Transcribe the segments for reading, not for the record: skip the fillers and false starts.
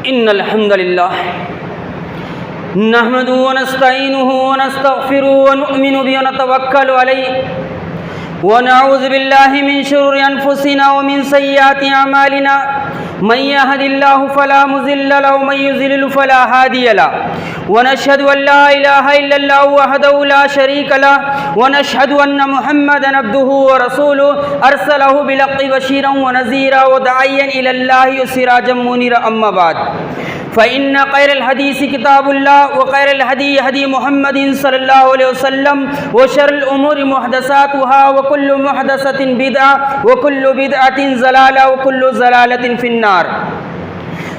इन्नल हम्दुलिल्लाह नहमदुहु व नस्तईनुहु व नस्तगफिरुहु व नु'मिनु बिही व नतवक्कलु अलैहि व नऊज़ु बिल्लाहि मिन शुरूरि अनफुसिना व मिन सय्यिआति अमालिना मन यहदिल्लाहु फला मुज़िल्ल लहु व मन युज़लिल फला हादिय लहु व नशहदु अन ला इलाहा इल्लल्लाहु वहदहु ला शरीक लहु व नशहदु अन्न मुहम्मदन अब्दुहु व रसूलुहु अरसलहु बिलहक़्क़ि बशीरन व नज़ीरा व दाइयन इलल्लाहि व सिराजम मुनीरा अम्मा बाद फ़इन्न ख़ैरल हदीसी किताबुल्लाह व ख़ैरल हदी हदी मुहम्मदिन सल्लल्लाहु अलैहि वसल्लम व शर्रल उमूरि मुहदसातुहा व कुल्लु मुहदसतिन बिदअ व कुल्लु बिदअतिन ज़लाला व कुल्लु ज़लालतिन फिन्नार।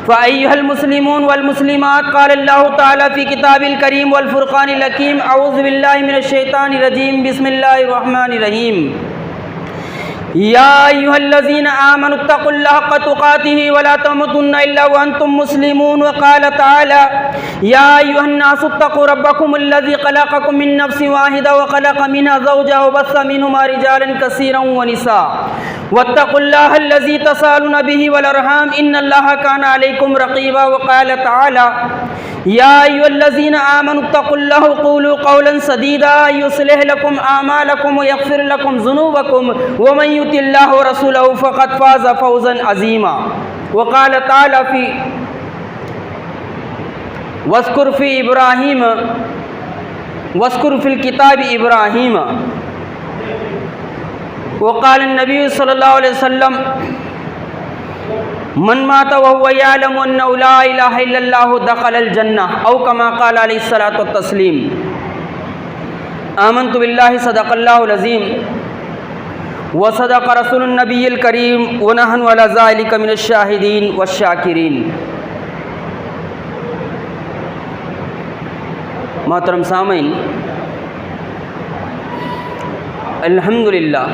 फ़अय्युहल मुस्लिमून वल मुस्लिमात क़ालल्लाहु तआला फ़ी किताबिल करीम वल फ़ुरक़ानिल हकीम अऊज़ु बिल्लाहि मिनश शैतानिर रजीम बिस्मिल्लाहिर रहमानिर रहीम। या अय्युहल्लज़ीना आमनुत्तक़ुल्लाह हक़्क़ तुक़ातिही वला तमूतुन्ना इल्ला व अंतुम मुस्लिमून। व क़ाल तआला या अय्युहन्नासु इत्तक़ू रब्बकुमुल्लज़ी ख़लक़कुम मिन नफ़्सिन वाहिदा व ख़लक़ मिनहा ज़ौजहा व बस्स मिनहुमा रिजालन कसीरन व निसा वत्तक़ुल्लाहल्लज़ी तसाअलूना बिही वल अरहाम इन्नल्लाहा काना अलैकुम रक़ीबा। व क़ाल तआला या अय्युहल्लज़ीना आमनुत्तक़ुल्लाह व क़ूलू क़ौलन सदीदा युस्लिह लकुम आमालकुम व यग़फ़िर लकुम ज़ुनूबकुम व मन युतिल्लाह व रसूलहु फ़क़द फ़ाज़ फ़ौज़न अज़ीमा। व क़ाल तआला फ़ी वज़्कुर फ़ी इब्राहीम वज़्कुर फ़िल किताबि इब्राहीम। व क़ाल नबी सल्लल्लाहु अलैहि वसल्लम मन माता व हुवा यअलमु अन्नहु ला इलाहा इल्लल्लाहु दख़लल जन्नह औ कमा क़ाल अलैहिस्सलातु वत्तस्लीम। आमन्तु बिल्लाहि सदक़ल्लाहुल अज़ीम व सदक़ रसूलुन नबिय्यिल करीम व नहनु अला ज़ालिका मिनश शाहिदीन वश्शाकिरीन। मोहतरम सामीन, अल्हम्दुलिल्लाह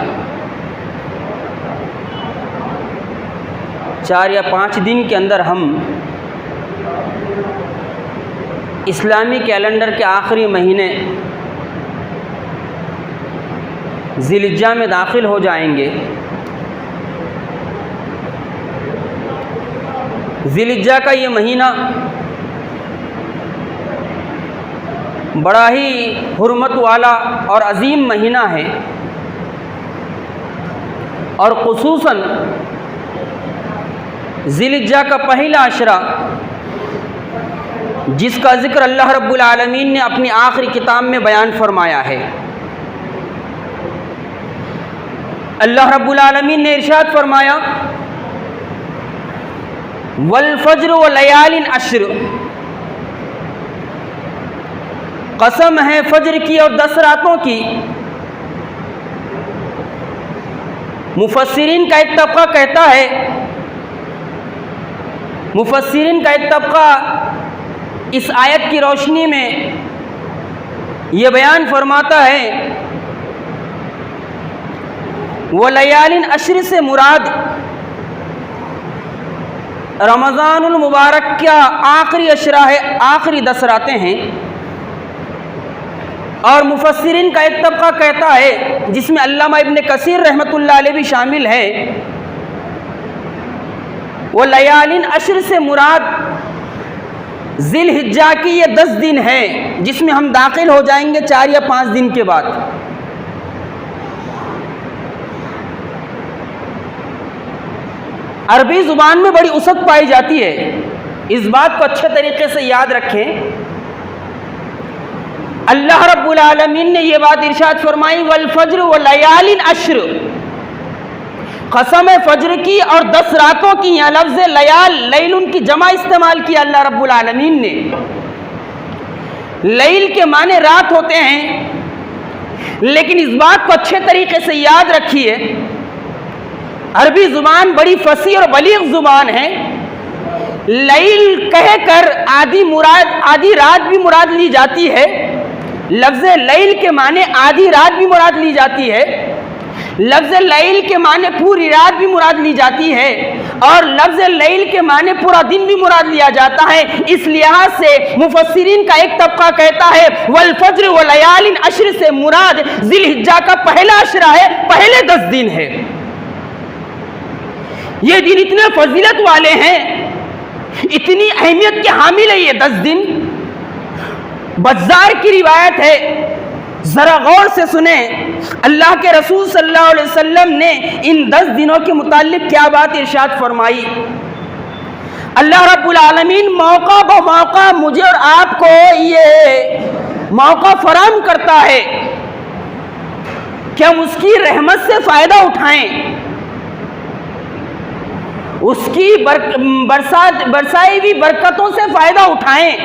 4 या 5 दिन के अंदर हम इस्लामी कैलेंडर के आखिरी महीने ज़िलहिज्जा में दाखिल हो जाएंगे। ज़िलहिज्जा का ये महीना बड़ा ही हुर्मत वाला और अज़ीम महीना है और ख़ुसूसन ज़िलहिज्जा का पहला अशरा जिसका ज़िक्र अल्लाह रब्बुल आलमीन ने अपनी आखिरी किताब में बयान फरमाया है। अल्लाह रब्बुल आलमीन ने इरशाद फरमाया वल फज्र व लयालिन अश्र, कसम है फज्र की और 10 रातों की। मुफस्सिरीन का एक तबका कहता है, मुफस्सिरीन का एक तबका इस आयत की रोशनी में ये बयान फरमाता है वो लयालिन अश्र से मुराद रमज़ानुल मुबारक का आखिरी अशरा है, आखिरी 10 रातें हैं। और मुफस्सिरीन का एक तबका कहता है जिसमें अल्लामा इब्न कसीर रहमतुल्लाह अलैह भी शामिल है, वो लयालिन अश्र से मुराद ज़िलहिज्जा की ये 10 दिन है जिसमें हम दाखिल हो जाएंगे 4 या 5 दिन के बाद। अरबी ज़ुबान में बड़ी उसत पाई जाती है, इस बात को अच्छे तरीके से याद रखें। अल्लाह रब्बुल आलमीन ने ये बात इरशाद फरमाई वल फज्र व लयालिन अश्र, कसम है फज्र की और 10 रातों की। यहाँ लफ्ज़ लयाल लैलुन की जमा इस्तेमाल किया अल्लाह रब्बुल आलमीन ने। लैल के माने रात होते हैं, लेकिन इस बात को अच्छे तरीके से याद रखिए, अरबी ज़ुबान बड़ी फसी और बलीग ज़ुबान है। लैल कहकर आधी रात भी मुराद ली जाती है। लफ्ज़ लैल के माने आधी रात भी मुराद ली जाती है, लफ्ज़ लैल के माने पूरी रात भी मुराद ली जाती है, और लफ्ज़ लैल के माने पूरा दिन भी मुराद लिया जाता है। इस लिहाज से मुफस्सिरीन का एक तबका कहता है वल फज्र व लयालिन अश्र से मुराद ज़िलहिज्जा का पहला अशरा है, पहले 10 दिन है। ये दिन इतने फजीलत वाले हैं इतनी अहमियत के हामिल है ये 10 दिन। बज़्ज़ार की रिवायत है, जरा गौर से सुने, अल्लाह के रसूल सल्लल्लाहु अलैहि वसल्लम ने इन 10 दिनों के मुताल्लिक क्या बात इरशाद फरमाई। अल्लाह रब्बुल आलमीन मौका ब मौका मुझे और आपको ये मौका फराहम करता है कि हम उसकी रहमत से फायदा उठाएं, उसकी बरसाई हुई बरकतों से फायदा उठाएं।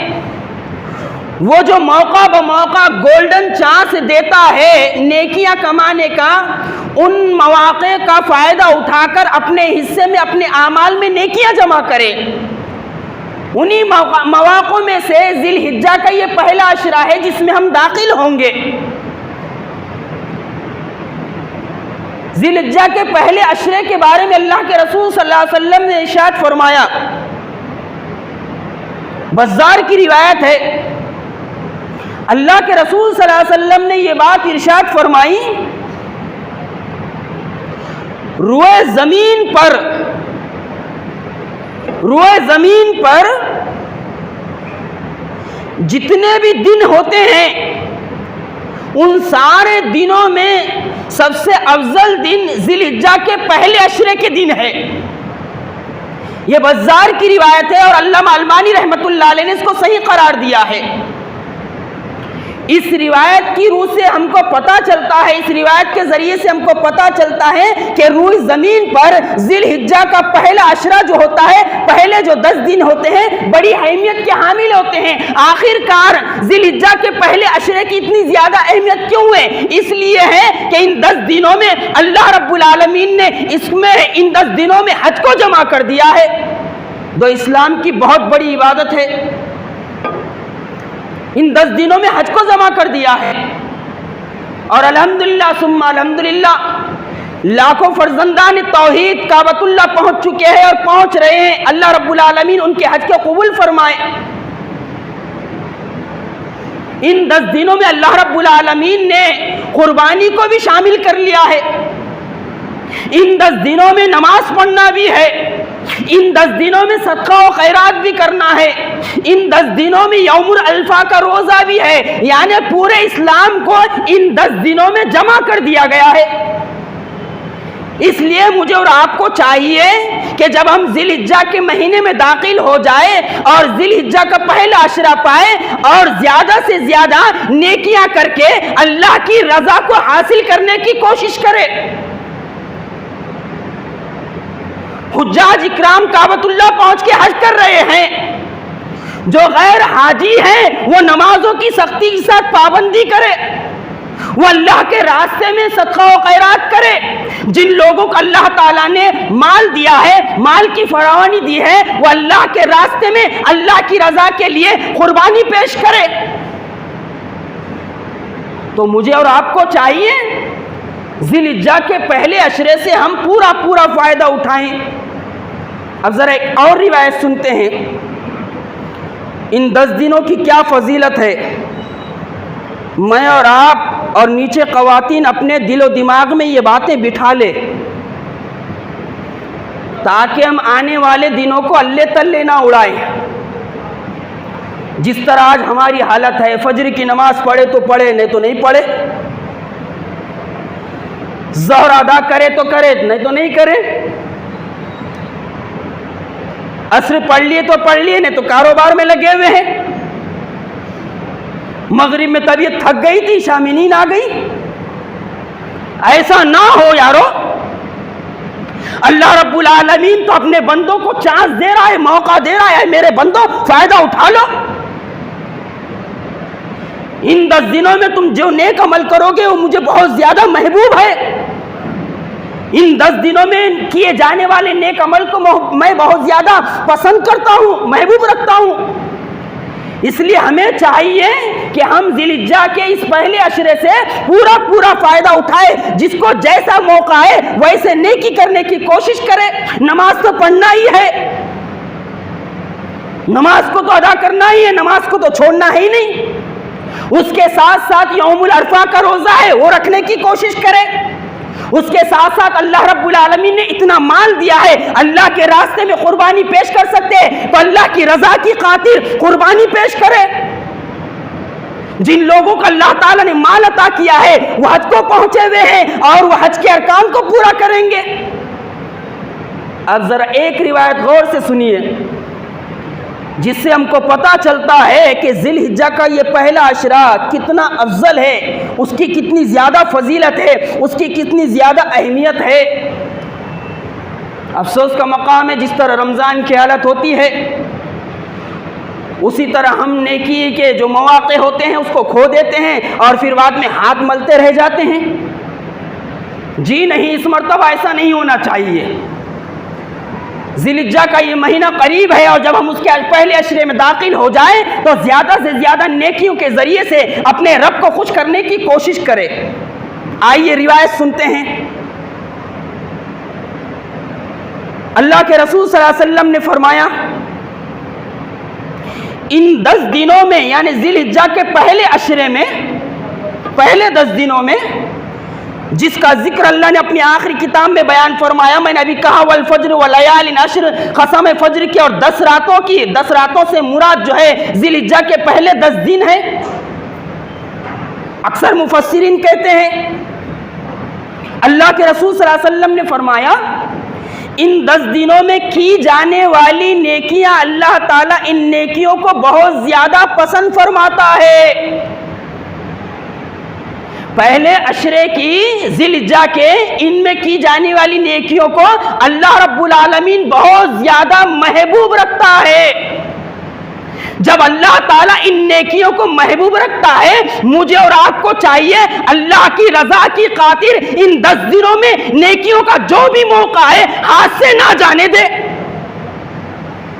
वो जो मौका ब मौका गोल्डन चांस देता है नेकियां कमाने का, उन मौके का फायदा उठाकर अपने हिस्से में, अपने आमाल में नेकियां जमा करें। उन्हीं मौक़ों में से ज़िलहिज्जा का ये पहला अशरा है जिसमें हम दाखिल होंगे। ज़िलहिज्जा के पहले अशरे के बारे में अल्लाह के रसूल सल्लल्लाहु अलैहि वसल्लम ने इरशाद फरमाया। बज़्ज़ार की रिवायत है, अल्लाह के रसूल सल्लल्लाहु अलैहि वसल्लम ने ये बात इरशाद फरमाई, रुए ज़मीन पर जितने भी दिन होते हैं उन सारे दिनों में सबसे अफजल दिन ज़िलहिज्जा के पहले अशरे के दिन है। यह बज़्ज़ार की रिवायत है और अल्लामा अलमानी रहमतुल्लाह अलैह ने इसको सही करार दिया है। इस रिवायत की रूह से हमको पता चलता है, इस रिवायत के जरिए से हमको पता चलता है कि रूह ज़मीन पर ज़िलहिज्जा का पहला अशरा जो होता है, पहले जो 10 दिन होते हैं, बड़ी अहमियत के हामिल होते हैं। आखिरकार ज़िलहिज्जा के पहले अशरे की इतनी ज़्यादा अहमियत क्यों है? इसलिए है कि इन 10 दिनों में अल्लाह रब्बुल आलमीन ने इन 10 दिनों में हज को जमा कर दिया है, जो इस्लाम की बहुत बड़ी इबादत है। इन 10 दिनों में हज को जमा कर दिया है और अल्हम्दुलिल्लाह सुम्मा अल्हम्दुलिल्लाह लाखों फर्जंदान तौहीद काबतुल्लाह पहुंच चुके हैं और पहुंच रहे हैं। अल्लाह रब्बुल आलमीन उनके हज को कबूल फरमाए। इन 10 दिनों में अल्लाह रब्बुल आलमीन ने कुर्बानी को भी शामिल कर लिया है। इन 10 दिनों में नमाज पढ़ना भी है, इन 10 दिनों में सदका और खैरात भी करना है, इन 10 दिनों में यौमुल अल्फा का रोजा भी है। यानी पूरे इस्लाम को इन 10 दिनों में जमा कर दिया गया है। इसलिए मुझे और आपको चाहिए कि जब हम ज़िलहिज्जा के महीने में दाखिल हो जाए और ज़िलहिज्जा का पहला अशरा पाए और ज्यादा से ज्यादा नेकियां करके अल्लाह की रजा को हासिल करने की कोशिश करें। हुज्जाज इकराम काबतुल्लाह पहुंच के हज कर रहे हैं। जो गैर हाजी हैं वो नमाजों की सख्ती के साथ पाबंदी करे, वो अल्लाह के रास्ते में सदका व खैरात करे। जिन लोगों को अल्लाह ताला ने माल दिया है, माल की फरावानी दी है, वो अल्लाह के रास्ते में अल्लाह की रजा के लिए कुर्बानी पेश करे। तो मुझे और आपको चाहिए ज़िलहिज्जा के पहले अशरे से हम पूरा फायदा उठाएं। अब जरा एक और रिवायत सुनते हैं, इन 10 दिनों की क्या फजीलत है। मैं और आप और नीचे ख़वातीन अपने दिलो दिमाग में ये बातें बिठा ले, ताकि हम आने वाले दिनों को अल्ले तल्ले ना उड़ाएं। जिस तरह आज हमारी हालत है, फजर की नमाज पढ़े तो पढ़े, नहीं तो नहीं पढ़े, ज़ोहर अदा करे तो करे, नहीं तो नहीं करे, असर पढ़ लिए तो पढ़ लिए, नहीं तो कारोबार में लगे हुए हैं। मगरिब में तबीयत थक गई थी, शामी नींद आ गई। ऐसा ना हो यारो। अल्लाह रब्बुल आलमीन तो अपने बंदों को चांस दे रहा है, मौका दे रहा है, मेरे बंदों फायदा उठा लो। इन 10 दिनों में तुम जो नेक अमल करोगे वो मुझे बहुत ज्यादा महबूब है। इन 10 दिनों में किए जाने वाले नेक अमल को मैं बहुत ज्यादा पसंद करता हूं, महबूब रखता हूं। इसलिए हमें चाहिए कि हम ज़िलहिज्जा के इस पहले अशरे से पूरा फायदा उठाए। जिसको जैसा मौका है वैसे नेकी करने की कोशिश करे। नमाज तो पढ़ना ही है, नमाज को तो अदा करना ही है, नमाज को तो छोड़ना है ही नहीं। उसके साथ साथ यौमुल अरफा का रोजा है, वो रखने की कोशिश करे। उसके साथ साथ अल्लाह रब्बुल आलमीन ने इतना माल दिया है, अल्लाह के रास्ते में कुर्बानी पेश कर सकते हैं तो अल्लाह की रजा की खातिर कुर्बानी पेश करे। जिन लोगों को अल्लाह ताला ने माल अता किया है वो हज को पहुंचे हुए हैं और वो हज के अरकान को पूरा करेंगे। अब जरा एक रिवायत गौर से सुनिए जिससे हमको पता चलता है कि जिलहिज्जा का ये पहला अशरा कितना अफजल है, उसकी कितनी ज़्यादा फजीलत है, उसकी कितनी ज़्यादा अहमियत है। अफसोस का मकाम है, जिस तरह रमज़ान की हालत होती है उसी तरह हम नेकी के जो मौके होते हैं उसको खो देते हैं और फिर बाद में हाथ मलते रह जाते हैं। जी नहीं, इस मर्तबा ऐसा नहीं होना चाहिए। जिलहिज्जा का ये महीना करीब है और जब हम उसके पहले अशरे में दाखिल हो जाएं तो ज़्यादा से ज़्यादा नेकियों के ज़रिए से अपने रब को खुश करने की कोशिश करें। आइए रिवायत सुनते हैं। अल्लाह के रसूल सल्लल्लाहु अलैहि वसल्लम ने फरमाया, इन 10 दिनों में यानी जिलहिज्जा के पहले अशरे में, पहले 10 दिनों में जिसका जिक्र अल्लाह ने अपनी आखिरी किताब में बयान फरमाया, मैंने अभी कहा वल फज्र व लयालिन अश्र, कसम फज्र की और 10 रातों की। 10 रातों से मुराद जो है जिलहिज्जा के पहले 10 दिन है। अक्सर मुफस्सिरीन कहते हैं अल्लाह के रसूल सल्लल्लाहु अलैहि वसल्लम ने फरमाया, इन 10 दिनों में की जाने वाली नेकियां अल्लाह ताला इन नेकियों को बहुत ज्यादा पसंद फरमाता है। पहले अशरे की जिलहिज्जा के इनमें की जाने वाली नेकियों को अल्लाह रब्बुल आलमीन बहुत ज्यादा महबूब रखता है। जब अल्लाह ताला इन नेकियों को महबूब रखता है, मुझे और आपको चाहिए अल्लाह की रजा की खातिर इन 10 दिनों में नेकियों का जो भी मौका है हाथ से ना जाने दे,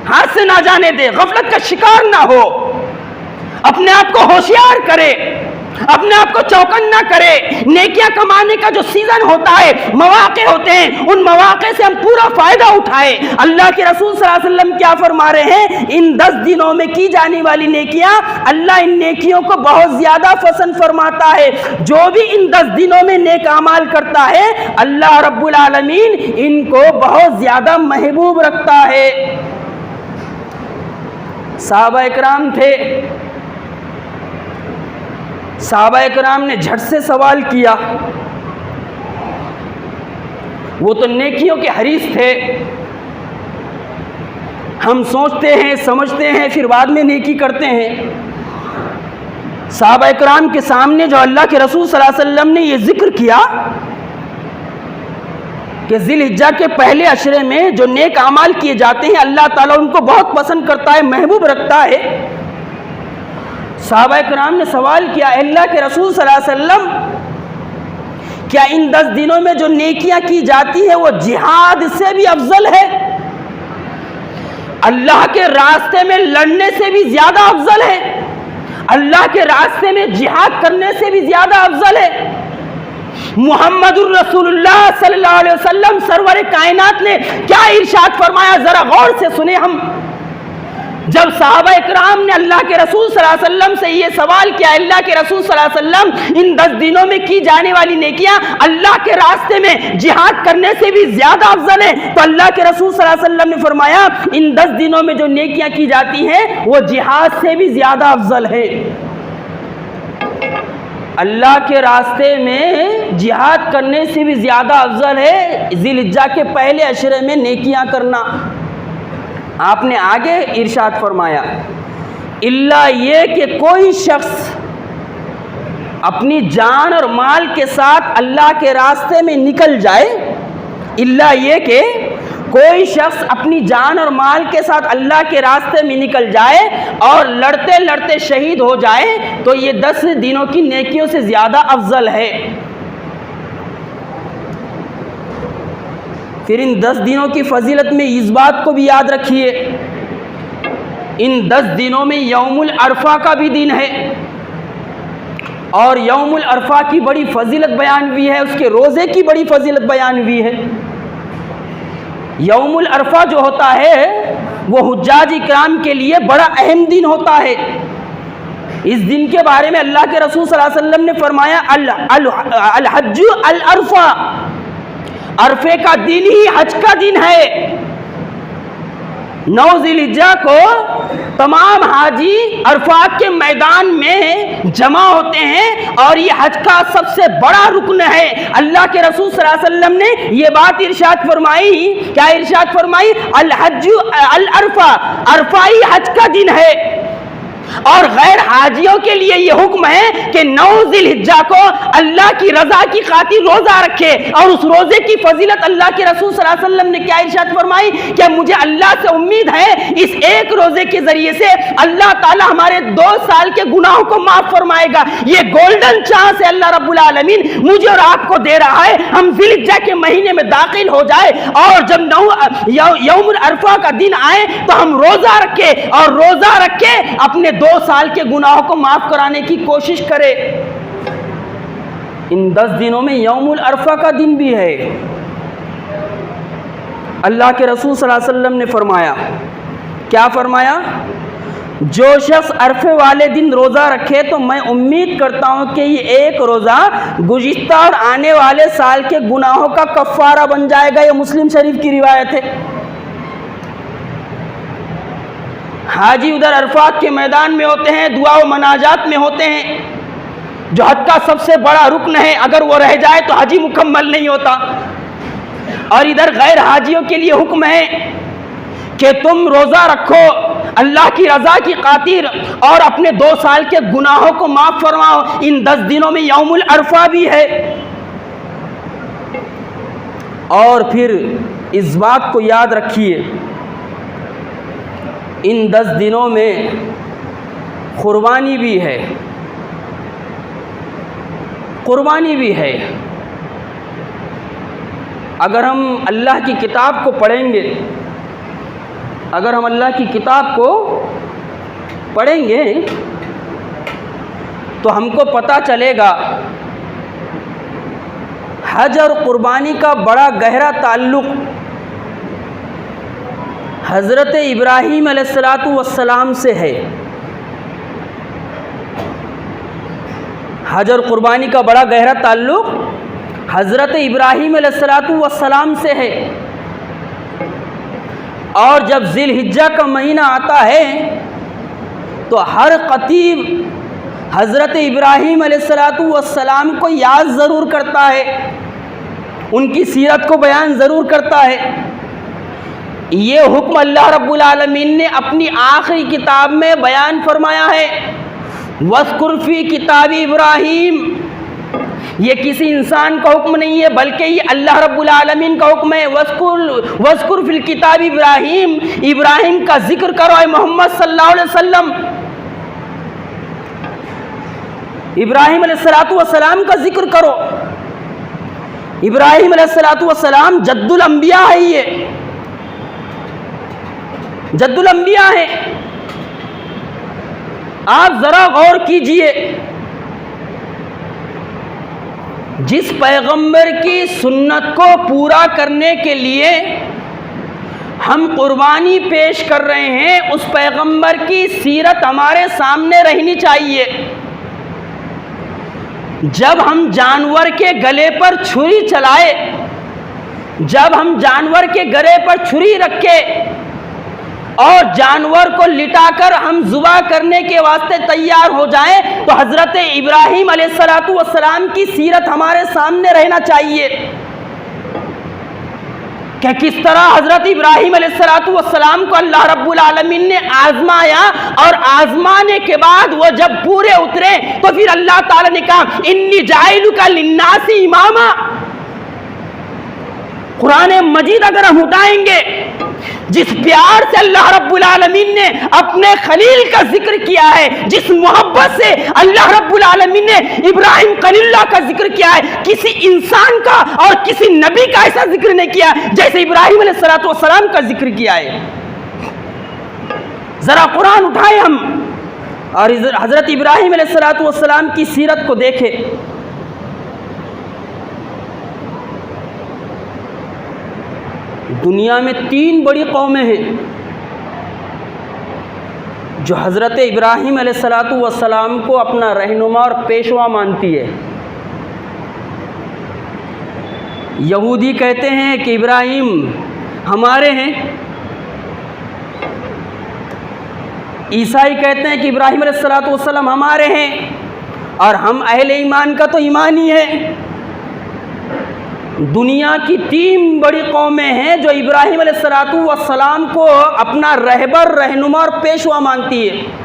हाथ से ना जाने दे, गफलत का शिकार ना हो, अपने आप को होशियार करे, अपने आप को चौकन्ना करे। नेकियां कमाने का जो सीजन होता है, मौके होते हैं, उन मौके से हम पूरा फायदा उठाए। अल्लाह के रसूल सल्लल्लाहु अलैहि वसल्लम क्या फरमा रहे हैं, इन 10 दिनों में की जाने वाली नेकियां अल्लाह इन नेकियों को बहुत ज्यादा पसंद फरमाता है। जो भी इन 10 दिनों में नेक अमाल करता है अल्लाह रब्बुल आलमीन इनको बहुत ज्यादा महबूब रखता है। सहाबा इकराम थे, सहाबा इकराम ने झट से सवाल किया। वो तो नेकियों के हरीस थे। हम सोचते हैं, समझते हैं, फिर बाद में नेकी करते हैं। सहाबा इकराम के सामने जो अल्लाह के रसूल सल्लल्लाहु अलैहि वसल्लम ने ये जिक्र किया कि जिलहिज्जा के पहले अशरे में जो नेक अमाल किए जाते हैं अल्लाह ताला उनको बहुत पसंद करता है, महबूब रखता है। सहाबा किराम ने सवाल किया, अल्लाह के रसूल सल्लल्लाहु अलैहि वसल्लम क्या इन 10 दिनों में जो नेकियां की जाती है वो जिहाद से भी अफजल है, अल्लाह के रास्ते में लड़ने से भी ज्यादा अफजल है, अल्लाह के रास्ते में जिहाद करने से भी ज्यादा अफजल है? मुहम्मदुर रसूलुल्लाह सल्लल्लाहु अलैहि वसल्लम सरवर कायनात ने क्या इरशाद फरमाया, जरा गौर से सुने हम। जब सहाबा इकराम ने अल्लाह के रसूल सल्लल्लाहु अलैहि वसल्लम से ये सवाल किया, अल्लाह के रसूल सल्लल्लाहु अलैहि वसल्लम इन 10 दिनों में की जाने वाली नेकियां अल्लाह के रास्ते में जिहाद करने से भी ज्यादा अफजल है, तो अल्लाह के रसूल सल्लल्लाहु अलैहि वसल्लम ने फरमाया इन 10 दिनों में जो नेकियां की जाती हैं वो जिहाद से भी ज्यादा अफजल है। अल्लाह के रास्ते में जिहाद करने से भी ज्यादा अफजल है जिलहिज्जा के पहले अशरे में नेकियां करना। आपने आगे इरशाद फरमाया, इल्ला ये कि कोई शख्स अपनी जान और माल के साथ अल्लाह के रास्ते में निकल जाए, इल्ला ये कि कोई शख्स अपनी जान और माल के साथ अल्लाह के रास्ते में निकल जाए और लड़ते लड़ते शहीद हो जाए तो ये 10 दिनों की नेकियों से ज्यादा अफजल है। फिर इन 10 दिनों की फजीलत में इस बात को भी याद रखिए, इन 10 दिनों में यौमुल अरफा का भी दिन है और यौमुल अरफा की बड़ी फजीलत बयान हुई है, उसके रोज़े की बड़ी फजीलत बयान हुई है। यौमुल अरफा जो होता है वो हुज्जाज इकराम के लिए बड़ा अहम दिन होता है। इस दिन के बारे में अल्लाह के रसूल सल्लल्लाहु अलैहि वसल्लम ने फरमाया, अल हज्जु अल अरफा, अरफे का दिन ही हज का दिन है। 9 ज़िलहिज्जा को तमाम हाजी अरफात के मैदान में जमा होते हैं और ये हज का सबसे बड़ा रुकन है। अल्लाह के रसूल सल्लल्लाहु अलैहि वसल्लम ने ये बात इरशाद फरमाई, क्या इरशाद फरमाई? अल हज्जु अल अरफा, अरफा ही हज का दिन है। और गैर हाजियों के लिए यह हुक्म है कि 9 ज़िलहिज्जा को अल्लाह की रजा की खातिर रोजा रखे। और उस रोजे की फजीलत अल्लाह के रसूल सल्लल्लाहु अलैहि वसल्लम ने क्या इरशाद फरमाई कि मुझे अल्लाह से उम्मीद है इस एक रोजे के जरिए से अल्लाह ताला हमारे 2 साल के गुनाहों को माफ फरमाएगा। ये गोल्डन चांस है अल्लाह रब्बुल आलमीन मुझे और आपको दे रहा है, हम ज़िलहिज्जा के महीने में दाखिल हो जाए और जब यौमुल अरफा का दिन आए तो हम रोजा रखे और रोजा रखे अपने 2 साल के गुनाहों को माफ कराने की कोशिश करे। इन 10 दिनों में यौमुल अरफा का दिन भी है। अल्लाह के रसूल सल्लल्लाहु अलैहि वसल्लम ने फरमाया, क्या फरमाया? जो शख्स अरफे वाले दिन रोज़ा रखे तो मैं उम्मीद करता हूँ कि ये एक रोज़ा गुज़िश्ता और आने वाले साल के गुनाहों का कफ़ारा बन जाएगा। ये मुस्लिम शरीफ की रिवायत है। हाजी उधर अरफात के मैदान में होते हैं, दुआ व मनाजात में होते हैं, जो हज का सबसे बड़ा रुकन है। अगर वो रह जाए तो हजी मुकम्मल नहीं होता। और इधर गैर हाजियों के लिए हुक्म है कि तुम रोज़ा रखो अल्लाह की रज़ा की खातिर और अपने 2 साल के गुनाहों को माफ़ फरमाओ। इन 10 दिनों में यौमुल अरफा भी है। और फिर इस बात को याद रखिए, इन 10 दिनों में कुर्बानी भी है, कुर्बानी भी है। अगर हम अल्लाह की किताब को पढ़ेंगे, अगर हम अल्लाह की किताब को पढ़ेंगे तो हमको पता चलेगा हज और कुर्बानी का बड़ा गहरा ताल्लुक़ हज़रत इब्राहीम अलैहिस्सलातु वस्सलाम से है। हज और कुर्बानी का बड़ा गहरा ताल्लुक़ हज़रत इब्राहीम अलैहिस्सलातु वस्सलाम से है। और जब ज़िलहिज्जा का महीना आता है तो हर ख़तीब हज़रत इब्राहीम अलैहिस्सलातु वस्सलाम को याद ज़रूर करता है, उनकी सीरत को बयान ज़रूर करता है। ये हुक्म अल्लाह रब्बुल आलमीन ने अपनी आखिरी किताब में बयान फरमाया है, वज़कुर फ़ी किताबी इब्राहीम। ये किसी इंसान का हुक्म नहीं है बल्कि ये अल्लाह रब्बुल आलमीन का हुक्म है। वज़कुर फ़िल किताबी इब्राहीम, इब्राहीम का जिक्र करो ऐ मोहम्मद सल्लल्लाहु अलैहि वसल्लम। इब्राहीम अलैहिस्सलातु वस्सलाम का जिक्र करो। इब्राहीम अलैहिस्सलातु वस्सलाम जद्दुल अंबिया है, ये जद्दुल अंबिया है। आप जरा गौर कीजिए, जिस पैगंबर की सुन्नत को पूरा करने के लिए हम कुर्बानी पेश कर रहे हैं, उस पैगंबर की सीरत हमारे सामने रहनी चाहिए। जब हम जानवर के गले पर छुरी चलाए, जब हम जानवर के गले पर छुरी रखे और जानवर को लिटाकर हम ज़ुबा करने के वास्ते तैयार हो जाएं, तो हज़रत इब्राहीम अलैहिस्सलातु वस्सलाम की सीरत हमारे सामने रहना चाहिए कि किस तरह हज़रत इब्राहीम अलैहिस्सलातु वस्सलाम को अल्लाह रब्बुल आलमीन ने आज़माया और आज़माने के बाद वो जब पूरे उतरे तो फिर अल्लाह ताला ने कहा इन्नी जाइलुका लिन्नासी इमामा। कुरान मजीद अगर हम उठाएंगे, जिस प्यार से अल्लाह रब्बुल आलमीन ने अपने खलील का जिक्र किया है, जिस मोहब्बत से अल्लाह रब्बुल आलमीन ने इब्राहिम खलीलुल्लाह का जिक्र किया है, किसी इंसान का और किसी नबी का ऐसा जिक्र नहीं किया जैसे इब्राहिम अलैहिस्सलातु वस्सलाम का जिक्र किया है। जरा कुरान उठाए हम और हजरत इब्राहिम अलैहिस्सलातु वस्सलाम की सीरत को देखें। दुनिया में 3 बड़ी कौमें हैं जो हज़रत इब्राहीम अलैहिस्सलातु वस्सलाम को अपना रहनुमा और पेशवा मानती है। यहूदी कहते हैं कि इब्राहिम हमारे हैं, ईसाई कहते हैं कि इब्राहिम अलैहिस्सलाम हमारे हैं, और हम अहले ईमान का तो ईमान ही है। दुनिया की 3 बड़ी कौमें हैं जो इब्राहिम अलैहिस्सलाम को अपना रहबर, रहनुमा और पेशवा मानती है।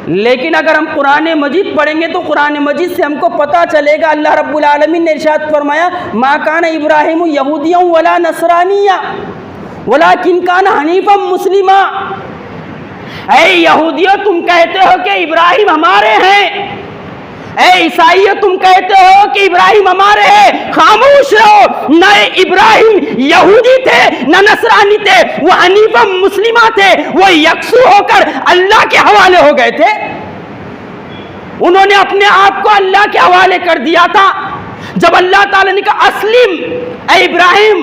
लेकिन अगर हम कुरान मजीद पढ़ेंगे तो कुरान मजीद से हमको पता चलेगा, अल्लाह रब्बुल आलमीन ने इरशाद फरमाया, मा कान इब्राहिम यहूदिय्या वला नसरानिया वलाकिन कान हनीफम मुस्लिमा। ऐ यहूदियों तुम कहते हो कि इब्राहिम हमारे हैं, ऐ ईसाइयों तुम कहते हो कि इब्राहिम हमारे हैं, खामोश रहो। न इब्राहिम यहूदी थे न नसरानी थे, वो हनीफा मुस्लिमा थे, वो यकसू होकर अल्लाह के हवाले हो गए थे। उन्होंने अपने आप को अल्लाह के हवाले कर दिया था। जब अल्लाह ताला ने कहा अस्लिम, ऐ इब्राहिम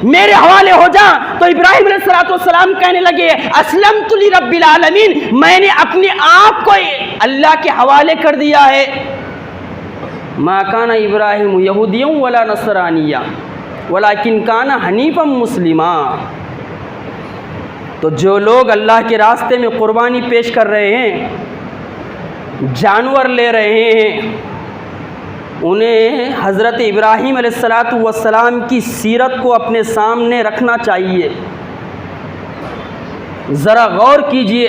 मेरे हवाले हो जा, तो इब्राहिम अलैहिस्सलाम कहने लगे अस्लमतु लिरब्बिल आलमीन, मैंने अपने आप को अल्लाह के हवाले कर दिया है। मा काना इब्राहिम यहूदिय्या वला नसरानिया वलाकिन काना हनीफम मुस्लिमा। तो जो लोग अल्लाह के रास्ते में कुर्बानी पेश कर रहे हैं, जानवर ले रहे हैं, उन्हें हज़रत इब्राहीम अलैहिस्सलाम की सीरत को अपने सामने रखना चाहिए। ज़रा गौर कीजिए,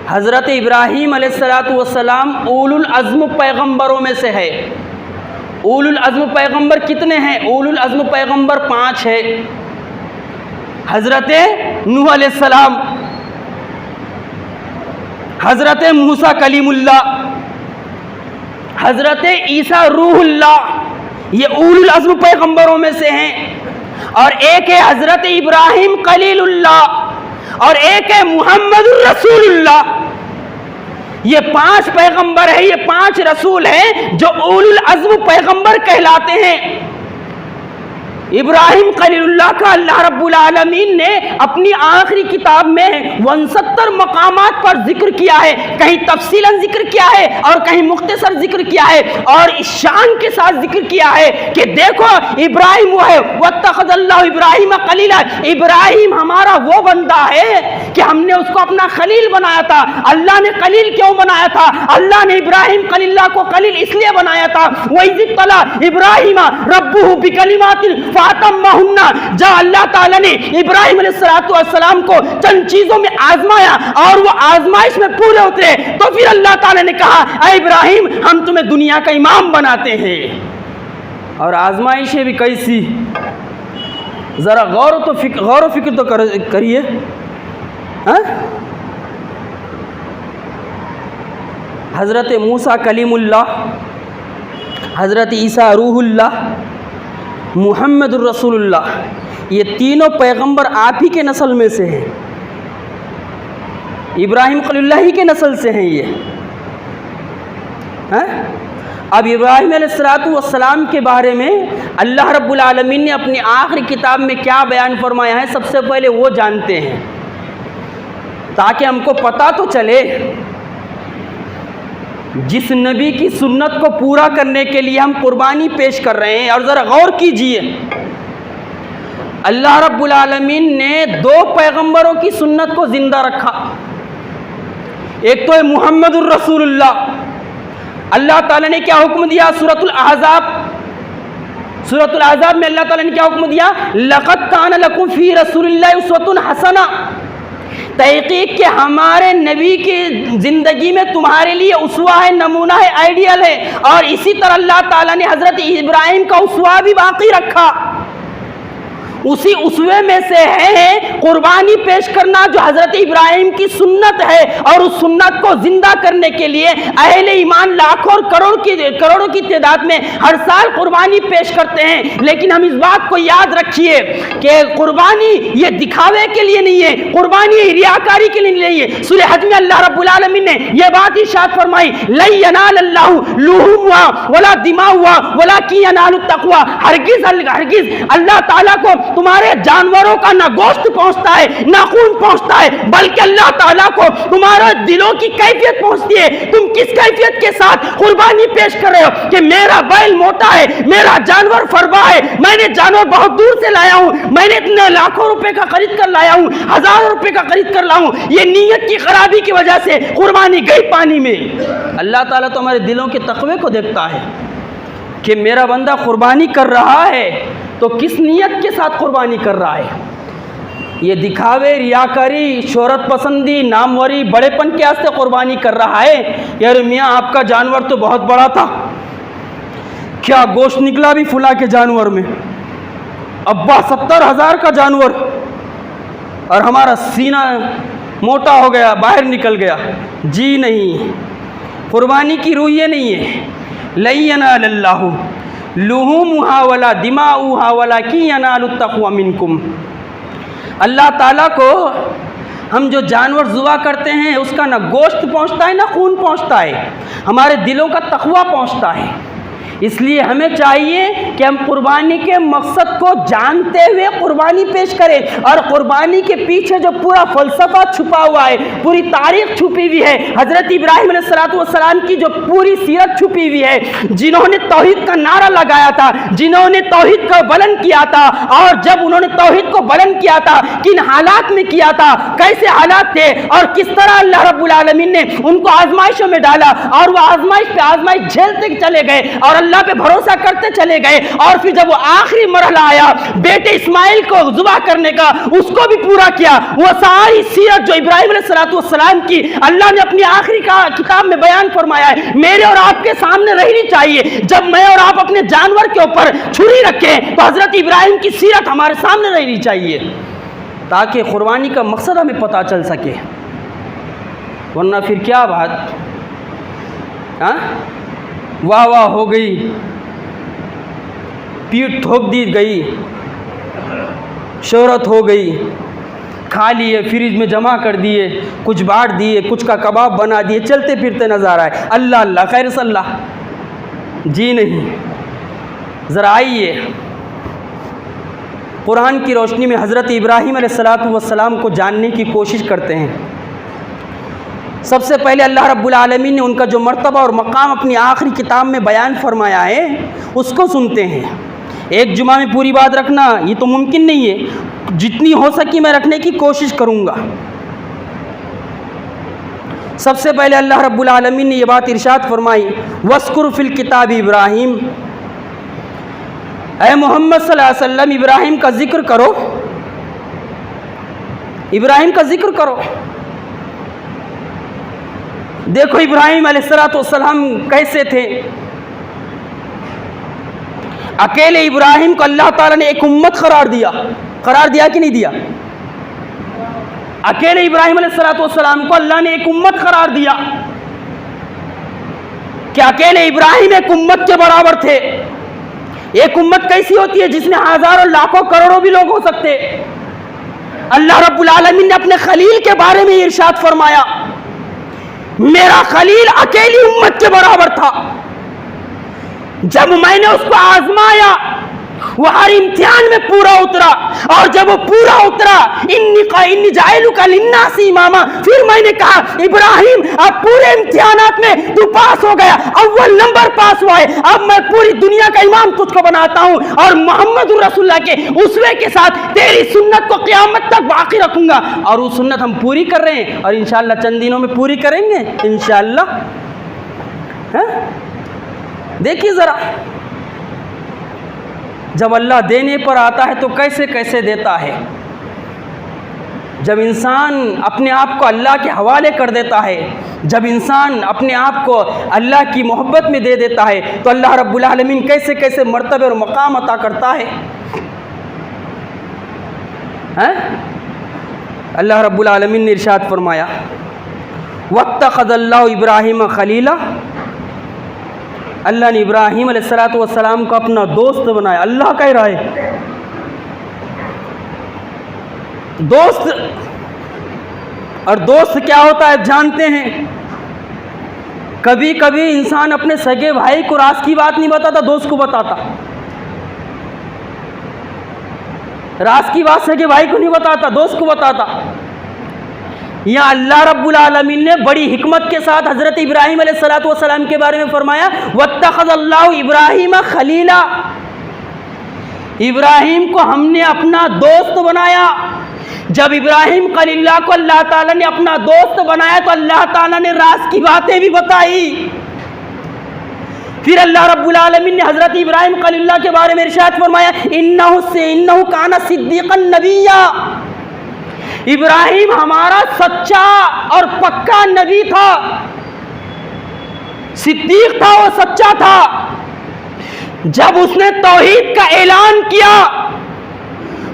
हज़रत इब्राहीम अलैहिस्सलाम उलुल अज़्म पैगंबरों में से है। उलुल अज़्म पैगंबर कितने हैं? उलुल अज़्म पैगंबर 5 है। हज़रत नूह अलैहिस्सलाम, हज़रत मूसा कलीमुल्लाह, हज़रत ईसा रूहुल्लाह, ये उलुल अज़्म पैगंबरों में से हैं। और एक है हज़रत इब्राहिम खलीलुल्लाह, और एक है मुहम्मदुर रसूलुल्लाह। ये 5 पैगंबर है, ये 5 रसूल हैं जो उलुल अज़्म पैगंबर कहलाते हैं। इब्राहिम खलीलुल्लाह का अल्लाह रब्बुल आलमीन ने अपनी आखिरी किताब में 69 मकामात पर जिक्र किया है। कहीं तफसीलन जिक्र किया है और कहीं मुख्तसर जिक्र किया है, और इस शान के साथ जिक्र किया है कि देखो इब्राहिम वो है, वत्तखज़ल्लाहु इब्राहीम खलीला, इब्राहिम हमारा वो बंदा है कि हमने उसको अपना खलील बनाया था। अल्लाह ने खलील क्यों बनाया था? अल्लाह ने इब्राहिम खलील्लाह को खलील इसलिए बनाया था, वइज़ तला इब्राहीम रब्बुहु बिकलिमातिन फातम्महुन्ना, जब अल्लाह ताला ने इब्राहिम अलैहिस्सलाम को चंद चीजों में आजमाया और वो आजमाइश में पूरे उतरे, तो फिर अल्लाह ताला ने कहा ऐ इब्राहिम हम तुम्हें दुनिया का इमाम बनाते हैं। और आजमाइशें भी कैसी, जरा गौर व फिक्र तो करिए। हजरत मूसा कलीमुल्लाह, हजरत ईसा रूहुल्लाह, मुहम्मदुर रसूलुल्लाह, ये तीनों पैगंबर आप ही के नस्ल में से हैं। इब्राहिम खलीलुल्लाह ही के नस्ल से हैं ये। अब इब्राहिम अलैहिस्सलाम के बारे में अल्लाह रब्बुल आलमीन ने अपनी आखिरी किताब में क्या बयान फरमाया है, सबसे पहले वो जानते हैं, ताकि हमको पता तो चले। जिस नबी की सुन्नत को पूरा करने के लिए हम कुर्बानी पेश कर रहे हैं, और ज़रा गौर कीजिए, अल्लाह रब्बुल आलमीन ने 2 पैगंबरों की सुन्नत को जिंदा रखा। एक तो है मुहम्मदुर रसूलुल्लाह। अल्लाह ताला ने क्या हुक्म दिया? सूरतुल अहज़ाब में अल्लाह ताला ने क्या हुक्म दिया? लक़द कान लकुम फ़ी रसूलिल्लाहि उस्वतुन हसना, तहक़ीक़ के हमारे नबी की ज़िंदगी में तुम्हारे लिए उसवा है, नमूना है, आइडियल है। और इसी तरह अल्लाह ताला ने हज़रत इब्राहिम का उसवा भी बाकी रखा। उसी उसवे में से है कुर्बानी पेश करना, जो हज़रत इब्राहिम की सुन्नत है। और उस सुन्नत को जिंदा करने के लिए अहले ईमान लाखों और करोड़ों की तादाद में हर साल कुर्बानी पेश करते हैं। लेकिन हम इस बात को याद रखिए कि कुर्बानी ये दिखावे के लिए नहीं है, कुर्बानी रियाकारी के लिए नहीं है। सूरह हज में अल्लाह रब्बुल आलमीन ने यह बात इरशाद फरमाई, लन यनालल्लाहु लुहुमुहा वला दिमाउहा वलाकिन यनालुत तक़वा। हरगिज़ अल्लाह ताला को तुम्हारे जानवरों का ना गोश्त पहुंचता है ना खून पहुंचता है, बल्कि अल्लाह ताला को तुम्हारे दिलों की कैफियत पहुंचती है। तुम किस कैफियत के साथ कुर्बानी पेश कर रहे हो कि मेरा बैल मोटा है, मेरा जानवर फरबा है, मैंने जानवर बहुत दूर से लाया हूं, मैंने इतने लाखों रुपए का खरीद कर लाया हूं, हजारों रुपए का खरीद कर लाया हूं। ये नीयत की खराबी की वजह से कुर्बानी गई पानी में। अल्लाह ताला तो हमारे दिलों के तकवे को देखता है कि मेरा बंदा कुर्बानी कर रहा है तो किस नीयत के साथ कुर्बानी कर रहा है। ये दिखावे, रियाकारी, शोहरत पसंदी, नामवरी, बड़ेपन के वास्ते कुर्बानी कर रहा है। यार मियाँ आपका जानवर तो बहुत बड़ा था, क्या गोश्त निकला भी फुला के जानवर में, अब्बा 70,000 का जानवर और हमारा सीना मोटा हो गया, बाहर निकल गया। जी नहीं, कुर्बानी की रूह ये नहीं है। लै यनालल्लाहु लुहुमुहा वला दिमाउहा वलाकिन यनालुत तक़वा मिनकुम। अल्लाह ताला को हम जो जानवर ज़ुबा करते हैं उसका ना गोश्त पहुंचता है ना खून पहुंचता है, हमारे दिलों का तक़वा पहुंचता है। इसलिए हमें चाहिए कि हम कुर्बानी के मकसद को जानते हुए कुर्बानी पेश करें। और कुर्बानी के पीछे जो पूरा फ़लसफ़ा छुपा हुआ है, पूरी तारीख छुपी हुई है, हज़रत इब्राहीम अलैहिस्सलाम की जो पूरी सीरत छुपी हुई है, जिन्होंने तौहीद का नारा लगाया था, जिन्होंने तौहीद को बुलंद किया था, और जब उन्होंने तौहीद को बुलंद किया था किन हालात में किया था, कैसे हालात थे और किस तरह अल्लाह रब्बुल आलमीन ने उनको आजमाइशों में डाला और वो आजमाइश पे आजमाइश झेलते चले गए और अल्लाह पे भरोसा करते चले गए। और फिर जब वो आखिरी मरहला आया बेटे इस्माइल को ज़ुबा करने का, उसको भी पूरा किया। वो सारी सीरत जो इब्राहीम अलैहिस्सलाम की अल्लाह ने अपनी आखिरी किताब में बयान फरमाया है, मेरे और आपके सामने रहनी चाहिए। जब मैं और आप अपने जानवर के ऊपर छुरी रखें तो हजरत इब्राहीम की सीरत हमारे सामने रहनी चाहिए, ताकि कुर्बानी का मकसद हमें पता चल सके। वरना फिर क्या बात, हाँ वाह वाह हो गई, पीठ ठोक दी गई, शोहरत हो गई, खा लिए, फ्रिज में जमा कर दिए, कुछ बांट दिए, कुछ का कबाब बना दिए, चलते फिरते नजर आए, अल्लाह अल्लाह खैर सल्लाह। जी नहीं, ज़रा आइए कुरान की रोशनी में हज़रत इब्राहीम अलैहिस्सलाम को जानने की कोशिश करते हैं। सबसे पहले अल्लाह रब्बुल आलमीन ने उनका जो मर्तबा और मकाम अपनी आखिरी किताब में बयान फरमाया है उसको सुनते हैं। एक जुमा में पूरी बात रखना ये तो मुमकिन नहीं है, जितनी हो सकी मैं रखने की कोशिश करूँगा। सबसे पहले अल्लाह रब्बुल आलमीन ने ये बात इरशाद फरमाई, वस्कुर फिल किताब इब्राहीम, ऐ मोहम्मद सल्लल्लाहु अलैहि वसल्लम इब्राहीम का जिक्र करो, इब्राहीम का जिक्र करो। देखो इब्राहीम अलैहिस्सलाम कैसे थे। अकेले इब्राहीम को अल्लाह ताला ने एक उम्मत करार दिया कि नहीं दिया? अकेले इब्राहीम अलैहिस्सलाम को अल्लाह ने एक उम्मत करार दिया कि अकेले इब्राहीम एक उम्मत के बराबर थे। एक उम्मत कैसी होती है जिसमें हजारों लाखों करोड़ों भी लोग हो सकते। अल्लाह रब्बुल आलमीन ने अपने खलील के बारे में इरशाद फरमाया, मेरा खलील अकेली उम्मत के बराबर था। जब मैंने उसको आजमाया वो हर इम्तिहान में पूरा उतरा, और जब वो पूरा उतरा इन्नी जाइलुका लिन्नासी इमामा, फिर मैंने कहा इब्राहीम अब पूरे इम्तिहानात में तू पास हो गया, अव्वल नंबर पास हुआ है, अब मैं पूरी दुनिया का इमाम तुझको बनाता हूँ और मोहम्मद रसूलुल्लाह के उसवे के साथ तेरी सुन्नत को क़यामत तक बाकी रखूंगा। और वो सुन्नत हम पूरी कर रहे हैं और इंशाअल्लाह चंद दिनों में पूरी करेंगे इंशाअल्लाह। देखिए ज़रा, जब अल्लाह देने पर आता है तो कैसे कैसे देता है। जब इंसान अपने आप को अल्लाह के हवाले कर देता है, जब इंसान अपने आप को अल्लाह की मोहब्बत में दे देता है, तो अल्लाह रब्बुल आलमीन कैसे कैसे मर्तबे और मकाम अता करता है। अल्लाह रब्बुल आलमीन ने इरशाद फरमाया, वत्तखज़ल्लाहु इब्राहीम खलीला, अल्लाह ने इब्राहीम अलैहिस्सलाम को अपना दोस्त बनाया। अल्लाह कह रहा है दोस्त, और दोस्त क्या होता है जानते हैं? कभी कभी इंसान अपने सगे भाई को राज की बात नहीं बताता, दोस्त को बताता। राज की बात सगे भाई को नहीं बताता, दोस्त को बताता। यहाँ अल्लाह रब्बुल आलमीन ने बड़ी हिकमत के साथ हज़रत इब्राहीम अलैहिस्सलातु वस्सलाम के बारे में फरमाया, वत्तख़ज़ल्लाहु इब्राहीम खलीला, इब्राहीम को हमने अपना दोस्त बनाया। जब इब्राहीम खलील्लाह को अल्लाह ताला ने अपना दोस्त बनाया तो अल्लाह ताला ने राज की बातें भी बताई। फिर अल्लाह रब्बुल आलमीन ने हज़रत इब्राहीम खलील्लाह के बारे में इरशाद फरमाया, इन्नहु काना सिद्दीक़न नबिय्या, इब्राहीम हमारा सच्चा और पक्का नबी था, सिद्दीक था, वो सच्चा था। जब उसने तौहीद का ऐलान किया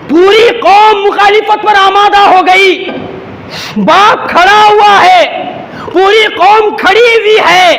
पूरी कौम मुखालिफत पर आमादा हो गई, बाप खड़ा हुआ है, पूरी कौम खड़ी हुई है,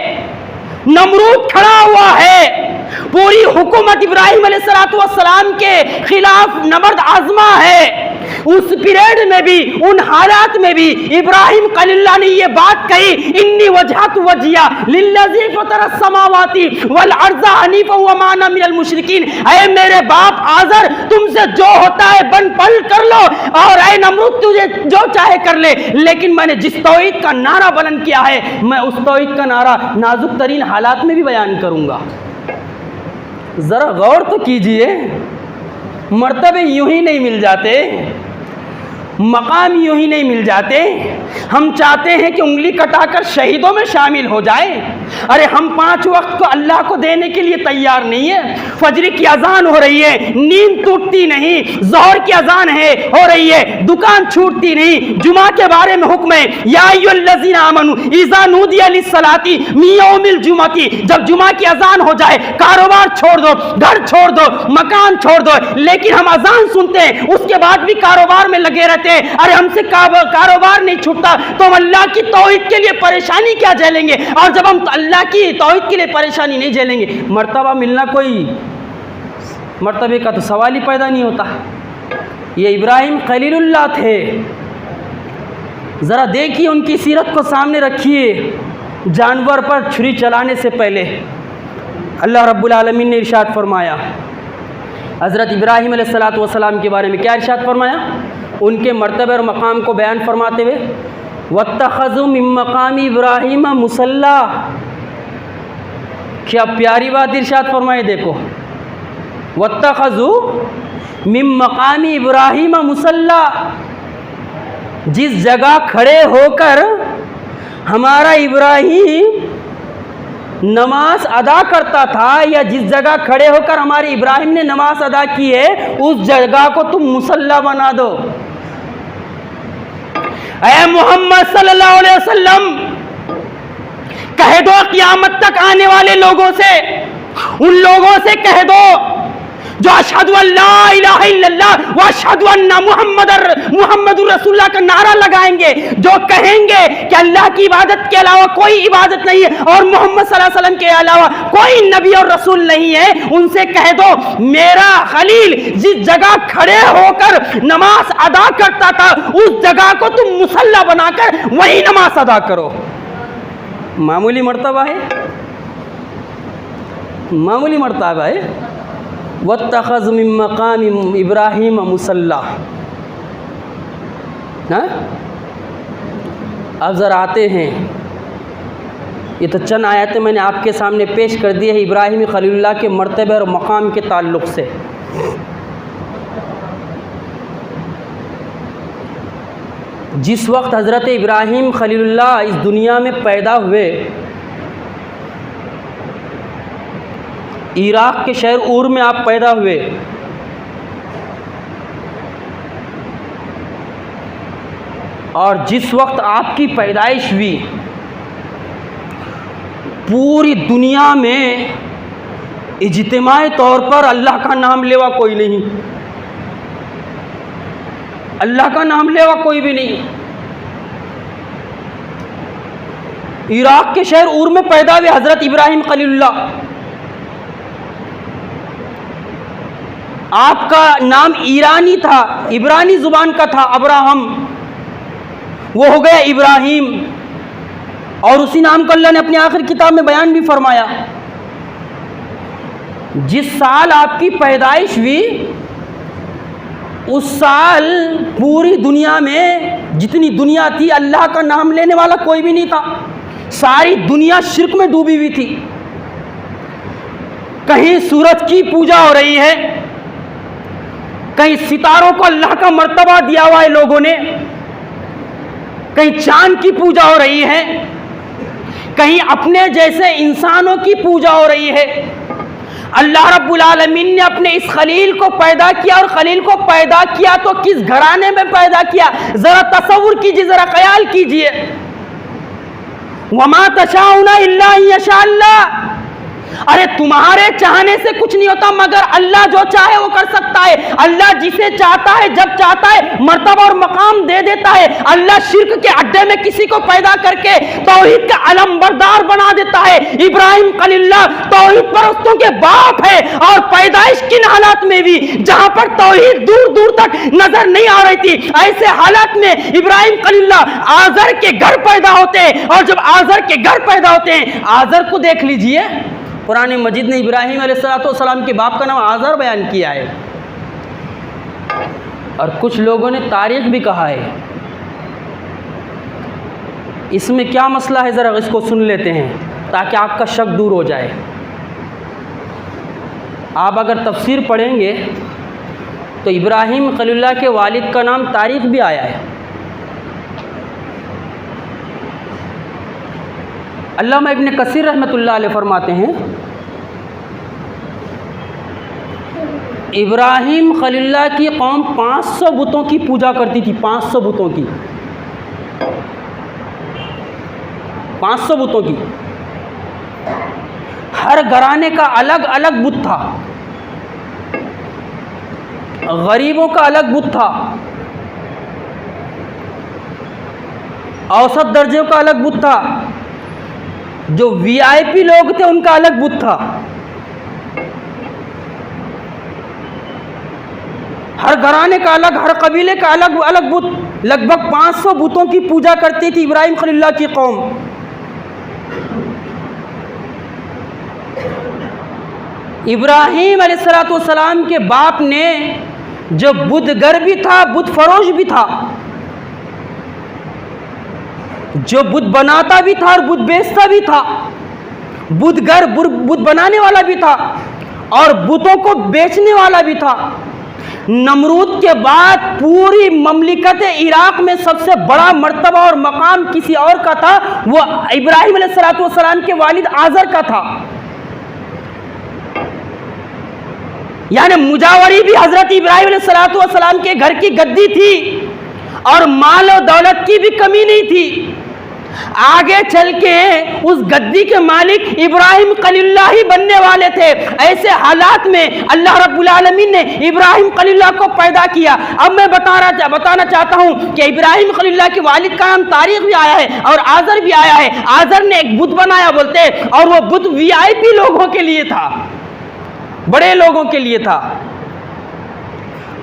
नमरूद खड़ा हुआ है, पूरी हुकूमत इब्राहीम अलैहिस्सलातु वस्सलाम के खिलाफ नबर्द आजमा है। उस पीरियड में भी, उन हालात में भी इब्राहीम खलील्लाह ने ये बात कही, इन्नी वजहतु वजहिया लिल्लज़ी फ़तरस समावाति वल अर्ज़ा हनीफ़ा व मा अना मिनल मुशरिकीन। ऐ मेरे बाप आज़र, तुमसे जो होता है बन पल कर लो, और ऐ नमरूद तुझे जो चाहे कर ले, लेकिन मैंने जिस तौहीद का नारा बुलंद किया है, मैं उस तौहीद का नारा नाजुक तरीन हालात में भी बयान करूंगा। जरा गौर तो कीजिए, मर्तबे यूं ही नहीं मिल जाते, मकाम यूं ही नहीं मिल जाते। हम चाहते हैं कि उंगली कटाकर शहीदों में शामिल हो जाए। अरे हम 5 वक्त को अल्लाह को देने के लिए तैयार नहीं है। फजर की अजान हो रही है, नींद टूटती नहीं, ज़ोहर की अजान है हो रही है, दुकान छूटती नहीं। जुमा के बारे में हुक्म है, या अय्युहल्लज़ीना आमनू इज़ा नूदिया लिस्सलाती मिन यौमिल जुमअती, जब जुमा की अजान हो जाए कारोबार छोड़ दो, घर छोड़ दो, मकान छोड़ दो। लेकिन हम अजान सुनते हैं, उसके बाद भी कारोबार में लगे रहते हैं। अरे हमसे कारोबार नहीं छूटता तो हम अल्लाह की तौहीद के लिए परेशानी क्या झेलेंगे? और जब हम अल्लाह की तौहीद के लिए परेशानी नहीं झेलेंगे, मर्तबा मिलना कोई मर्तबे का तो सवाल ही पैदा नहीं होता। ये इब्राहीम खलीलुल्लाह थे। ज़रा देखिए, उनकी सीरत को सामने रखिए। जानवर पर छुरी चलाने से पहले अल्लाह रब्बुल आलमीन ने इरशाद फरमाया हज़रत इब्राहीम अलैहिस्सलातु वस्सलाम के बारे में। क्या इरशाद फरमाया? उनके मर्तबे और मकाम को बयान फरमाते हुए, वत्तख़ज़ू मिन मक़ामी इब्राहीम मुसल्ला। क्या प्यारी बात इरशाद फरमाए, देखो, वत्तख़ज़ू मिन मक़ामी इब्राहीम मुसल्ला, जिस जगह खड़े होकर हमारा इब्राहीम नमाज अदा करता था, या जिस जगह खड़े होकर हमारे इब्राहीम ने नमाज अदा की है, उस जगह को तुम मुसल्ला बना दो। ऐ मोहम्मद सल्लल्लाहु अलैहि वसल्लम, कह दो क़यामत तक आने वाले लोगों से, उन लोगों से कह दो जो अशहदु अल्ला इलाहा इल्लल्लाह व अशहदु अन्ना मुहम्मदुर रसूलुल्लाह का नारा लगाएंगे, जो कहेंगे कि अल्लाह की इबादत के अलावा कोई इबादत नहीं है और मोहम्मद सल्लल्लाहु अलैहि वसल्लम के अलावा कोई नबी और रसूल नहीं है, उनसे कह दो मेरा खलील जिस जगह खड़े होकर नमाज अदा करता था, उस जगह को तुम मुसल्ला बनाकर वही नमाज अदा करो। मामूली मर्तबा है, मामूली मर्तबा है। वत्तख़ज़ मिन मक़ाम इब्राहीम मुसल्ला। अब ज़रा आते हैं, ये तो चंद आयतें मैंने आपके सामने पेश कर दी है इब्राहीम खलीलुल्लाह के मर्तबे और मकाम के ताल्लुक़ से। जिस वक्त हज़रत इब्राहीम खलीलुल्लाह इस दुनिया में पैदा हुए, इराक़ के शहर ऊर में आप पैदा हुए। और जिस वक्त आपकी पैदाइश हुई, पूरी दुनिया में इज्तिमाई तौर पर अल्लाह का नाम लेवा कोई नहीं, अल्लाह का नाम लेवा कोई भी नहीं। इराक़ के शहर ऊर में पैदा हुए हज़रत इब्राहीम खलीलुल्लाह। आपका नाम ईरानी था, इब्रानी ज़ुबान का था, अब्राहम, वो हो गया इब्राहीम। और उसी नाम को अल्लाह ने अपनी आखिरी किताब में बयान भी फरमाया। जिस साल आपकी पैदाइश हुई, उस साल पूरी दुनिया में जितनी दुनिया थी अल्लाह का नाम लेने वाला कोई भी नहीं था। सारी दुनिया शिर्क में डूबी हुई थी। कहीं सूरज की पूजा हो रही है, कहीं सितारों को अल्लाह का मर्तबा दिया हुआ है लोगों ने, कहीं चांद की पूजा हो रही है, कहीं अपने जैसे इंसानों की पूजा हो रही है। अल्लाह रब्बुल आलमीन ने अपने इस खलील को पैदा किया, और खलील को पैदा किया तो किस घराने में पैदा किया, जरा तसव्वुर कीजिए, जरा ख्याल कीजिए। वमा तशाउना इल्ला यशा अल्लाह, अरे तुम्हारे चाहने से कुछ नहीं होता मगर अल्लाह जो चाहे वो कर सकता है। अल्लाह जिसे चाहता है जब चाहता है मर्तबा और मकाम दे देता है। अल्लाह शिर्क के अड्डे में किसी को पैदा करके तौहीद का अलमबरदार बना देता है। इब्राहिम खलीलुल्लाह तौहीद परस्तों के बाप है, और पैदाइश किन हालात में भी जहां पर तौहीद दूर दूर तक नजर नहीं आ रही थी, ऐसे हालात में इब्राहिम खलीलुल्लाह आजर के घर पैदा होते हैं। और जब आजर के घर पैदा होते हैं, आजर को देख लीजिए, कुरान मजीद ने इब्राहिम अलैहिस्सलाम के बाप का नाम आज़र बयान किया है। और कुछ लोगों ने तारीख भी कहा है। इसमें क्या मसला है, ज़रा इसको सुन लेते हैं ताकि आपका शक दूर हो जाए। आप अगर तफसीर पढ़ेंगे तो इब्राहिम खलीलुल्लाह के वालिद का नाम तारीख भी आया है। अल्लामा इब्न कसीर रहमतुल्लाह अलैह फरमाते हैं, इब्राहिम खलीलुल्लाह की कौम 500 बुतों की पूजा करती थी। 500 बुतों की, 500 बुतों की। हर घराने का अलग अलग बुत था। गरीबों का अलग बुत था, औसत दर्जे का अलग बुत था, जो वीआईपी लोग थे उनका अलग बुत था। हर घराने का अलग, हर कबीले का अलग अलग बुत। लगभग 500 बुतों की पूजा करती थी इब्राहिम खलीलुल्लाह की कौम। इब्राहिम अलैहिस्सलाम के बाप ने जो बुतगर भी था, बुत फरोश भी था, जो बुत बनाता भी था और बुत बेचता भी था। बुतगर बुत बनाने वाला भी था और बुतों को बेचने वाला भी था। नमरूद के बाद पूरी ममलिकत इराक में सबसे बड़ा मर्तबा और मकाम किसी और का था, वो इब्राहिम अलैहिस्सलाम के वालिद आज़र का था। यानी मुजावरी भी हजरत इब्राहिम अलैहिस्सलाम के घर की गद्दी थी, और माल और दौलत की भी कमी नहीं थी। आगे चल के उस गद्दी के मालिक इब्राहिम खलीलुल्लाह ही बनने वाले थे। ऐसे हालात में अल्लाह रब्बुल आलमीन ने इब्राहिम खलीलुल्लाह को पैदा किया। अब मैं बताना चाहता हूं कि इब्राहिम खलीलुल्लाह के वालिद का नाम तारीख भी आया है और आज़र भी आया है। आज़र ने एक बुत बनाया बोलते, और वो बुत वीआईपी लोगों के लिए था, बड़े लोगों के लिए था,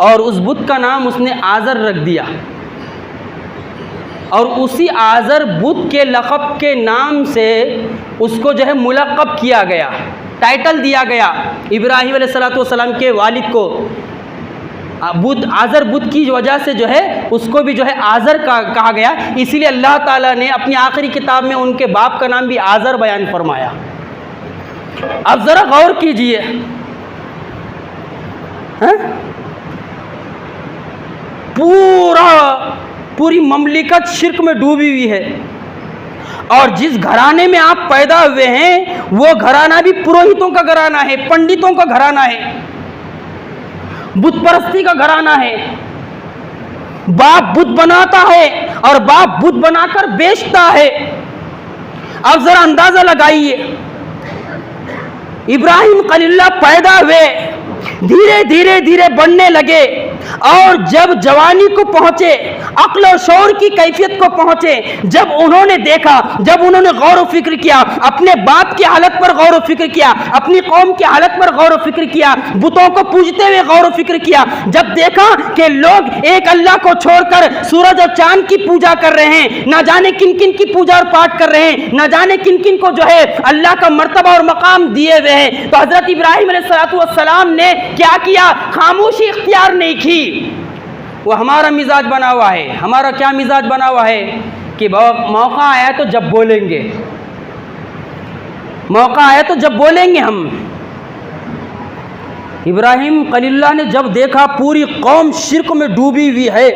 और उस बुत का नाम उसने आज़र रख दिया। और उसी आज़र बुत के लक़ब के नाम से उसको जो है मुलक़ब किया गया, टाइटल दिया गया इब्राहिम अलैहिस्सलाम के वालिद को। बुत आज़र बुत की वजह से जो है उसको भी जो है आज़र कहा गया। इसीलिए अल्लाह ताला ने अपनी आखिरी किताब में उनके बाप का नाम भी आज़र बयान फरमाया। अब ज़रा गौर कीजिए, पूरी ममलिकत शिर्क में डूबी हुई है, और जिस घराने में आप पैदा हुए हैं वो घराना भी पुरोहितों का घराना है, पंडितों का घराना है, बुत परस्ती का घराना है। बाप बुत बनाता है और बाप बुत बनाकर बेचता है। अब जरा अंदाजा लगाइए, इब्राहिम खलीलुल्लाह पैदा हुए, धीरे धीरे धीरे बढ़ने लगे, और जब जवानी को पहुंचे, अक्ल और शौर की कैफियत को पहुंचे, जब उन्होंने देखा, जब उन्होंने गौर व फिक्र किया, अपने बाप की हालत पर गौर व फिक्र किया, अपनी कौम की हालत पर गौर व फिक्र किया, बुतों को पूजते हुए गौर व फिक्र किया, जब देखा कि लोग एक अल्लाह को छोड़कर सूरज और चांद की पूजा कर रहे हैं, ना जाने किन किन की पूजा और पाठ कर रहे हैं, ना जाने किन किन को जो है अल्लाह का मर्तबा और मकाम दिए हुए हैं, तो हजरत इब्राहिम अलैहिस्सलाम ने क्या किया? खामोशी इख्तियार नहीं की। वो हमारा मिजाज बना हुआ है। हमारा क्या मिजाज बना हुआ है कि मौका आया तो जब बोलेंगे, मौका आया तो जब बोलेंगे हम। इब्राहिम खलीलुल्लाह ने जब देखा पूरी कौम शिर्क में डूबी हुई है,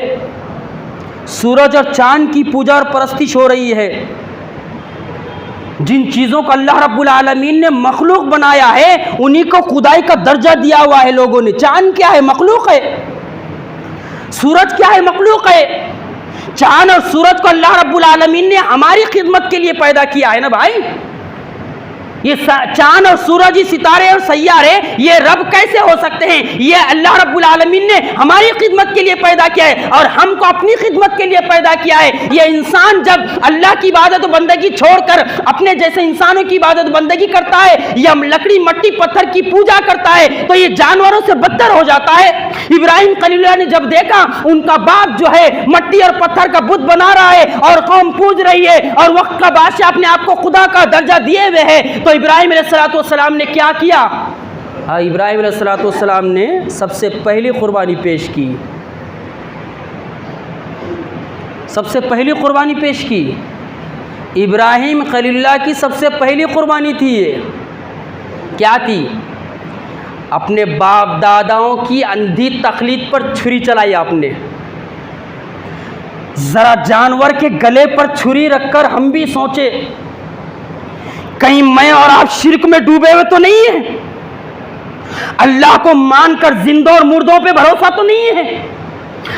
सूरज और चांद की पूजा और परस्तिश हो रही है, जिन चीज़ों को अल्लाह रब्बुल आलमीन ने मखलूक बनाया है उन्हीं को खुदाई का दर्जा दिया हुआ है लोगों ने। चांद क्या है? मखलूक है। सूरज क्या है? मखलूक है। चांद और सूरज को अल्लाह रब्बुल आलमीन ने हमारी खिदमत के लिए पैदा किया है ना भाई। ये चांद और सूरज, ये सितारे और सैयारे, ये रब कैसे हो सकते हैं? ये अल्लाह रब्बुल आलमीन ने हमारी खिदमत के लिए पैदा किया है और हमको अपनी खिदमत के लिए पैदा किया है। ये इंसान जब अल्लाह की इबादत और बंदगी छोड़कर अपने जैसे इंसानों की इबादत और बंदगी करता है, या लकड़ी मट्टी पत्थर की पूजा करता है, तो ये जानवरों से बदतर हो जाता है। इब्राहिम खलीलुल्लाह ने जब देखा उनका बाप जो है मट्टी और पत्थर का बुत बना रहा है और कौम पूज रही है और वक्त का बादशाह अपने आप को खुदा का दर्जा दिए हुए है, तो इब्राहिम अलैहिस्सलाम ने क्या किया? इब्राहिम अलैहिस्सलाम ने सबसे पहली कुर्बानी पेश की। सबसे पहली कुर्बानी पेश की इब्राहिम खलीलुल्लाह की सबसे पहली कुर्बानी थी। ये क्या थी? अपने बाप दादाओं की अंधी तकलीद पर छुरी चलाई आपने। जरा जानवर के गले पर छुरी रखकर हम भी सोचे कहीं मैं और आप शिर्क में डूबे हुए तो नहीं है? अल्लाह को मानकर जिंदों और मुर्दों पे भरोसा तो नहीं है?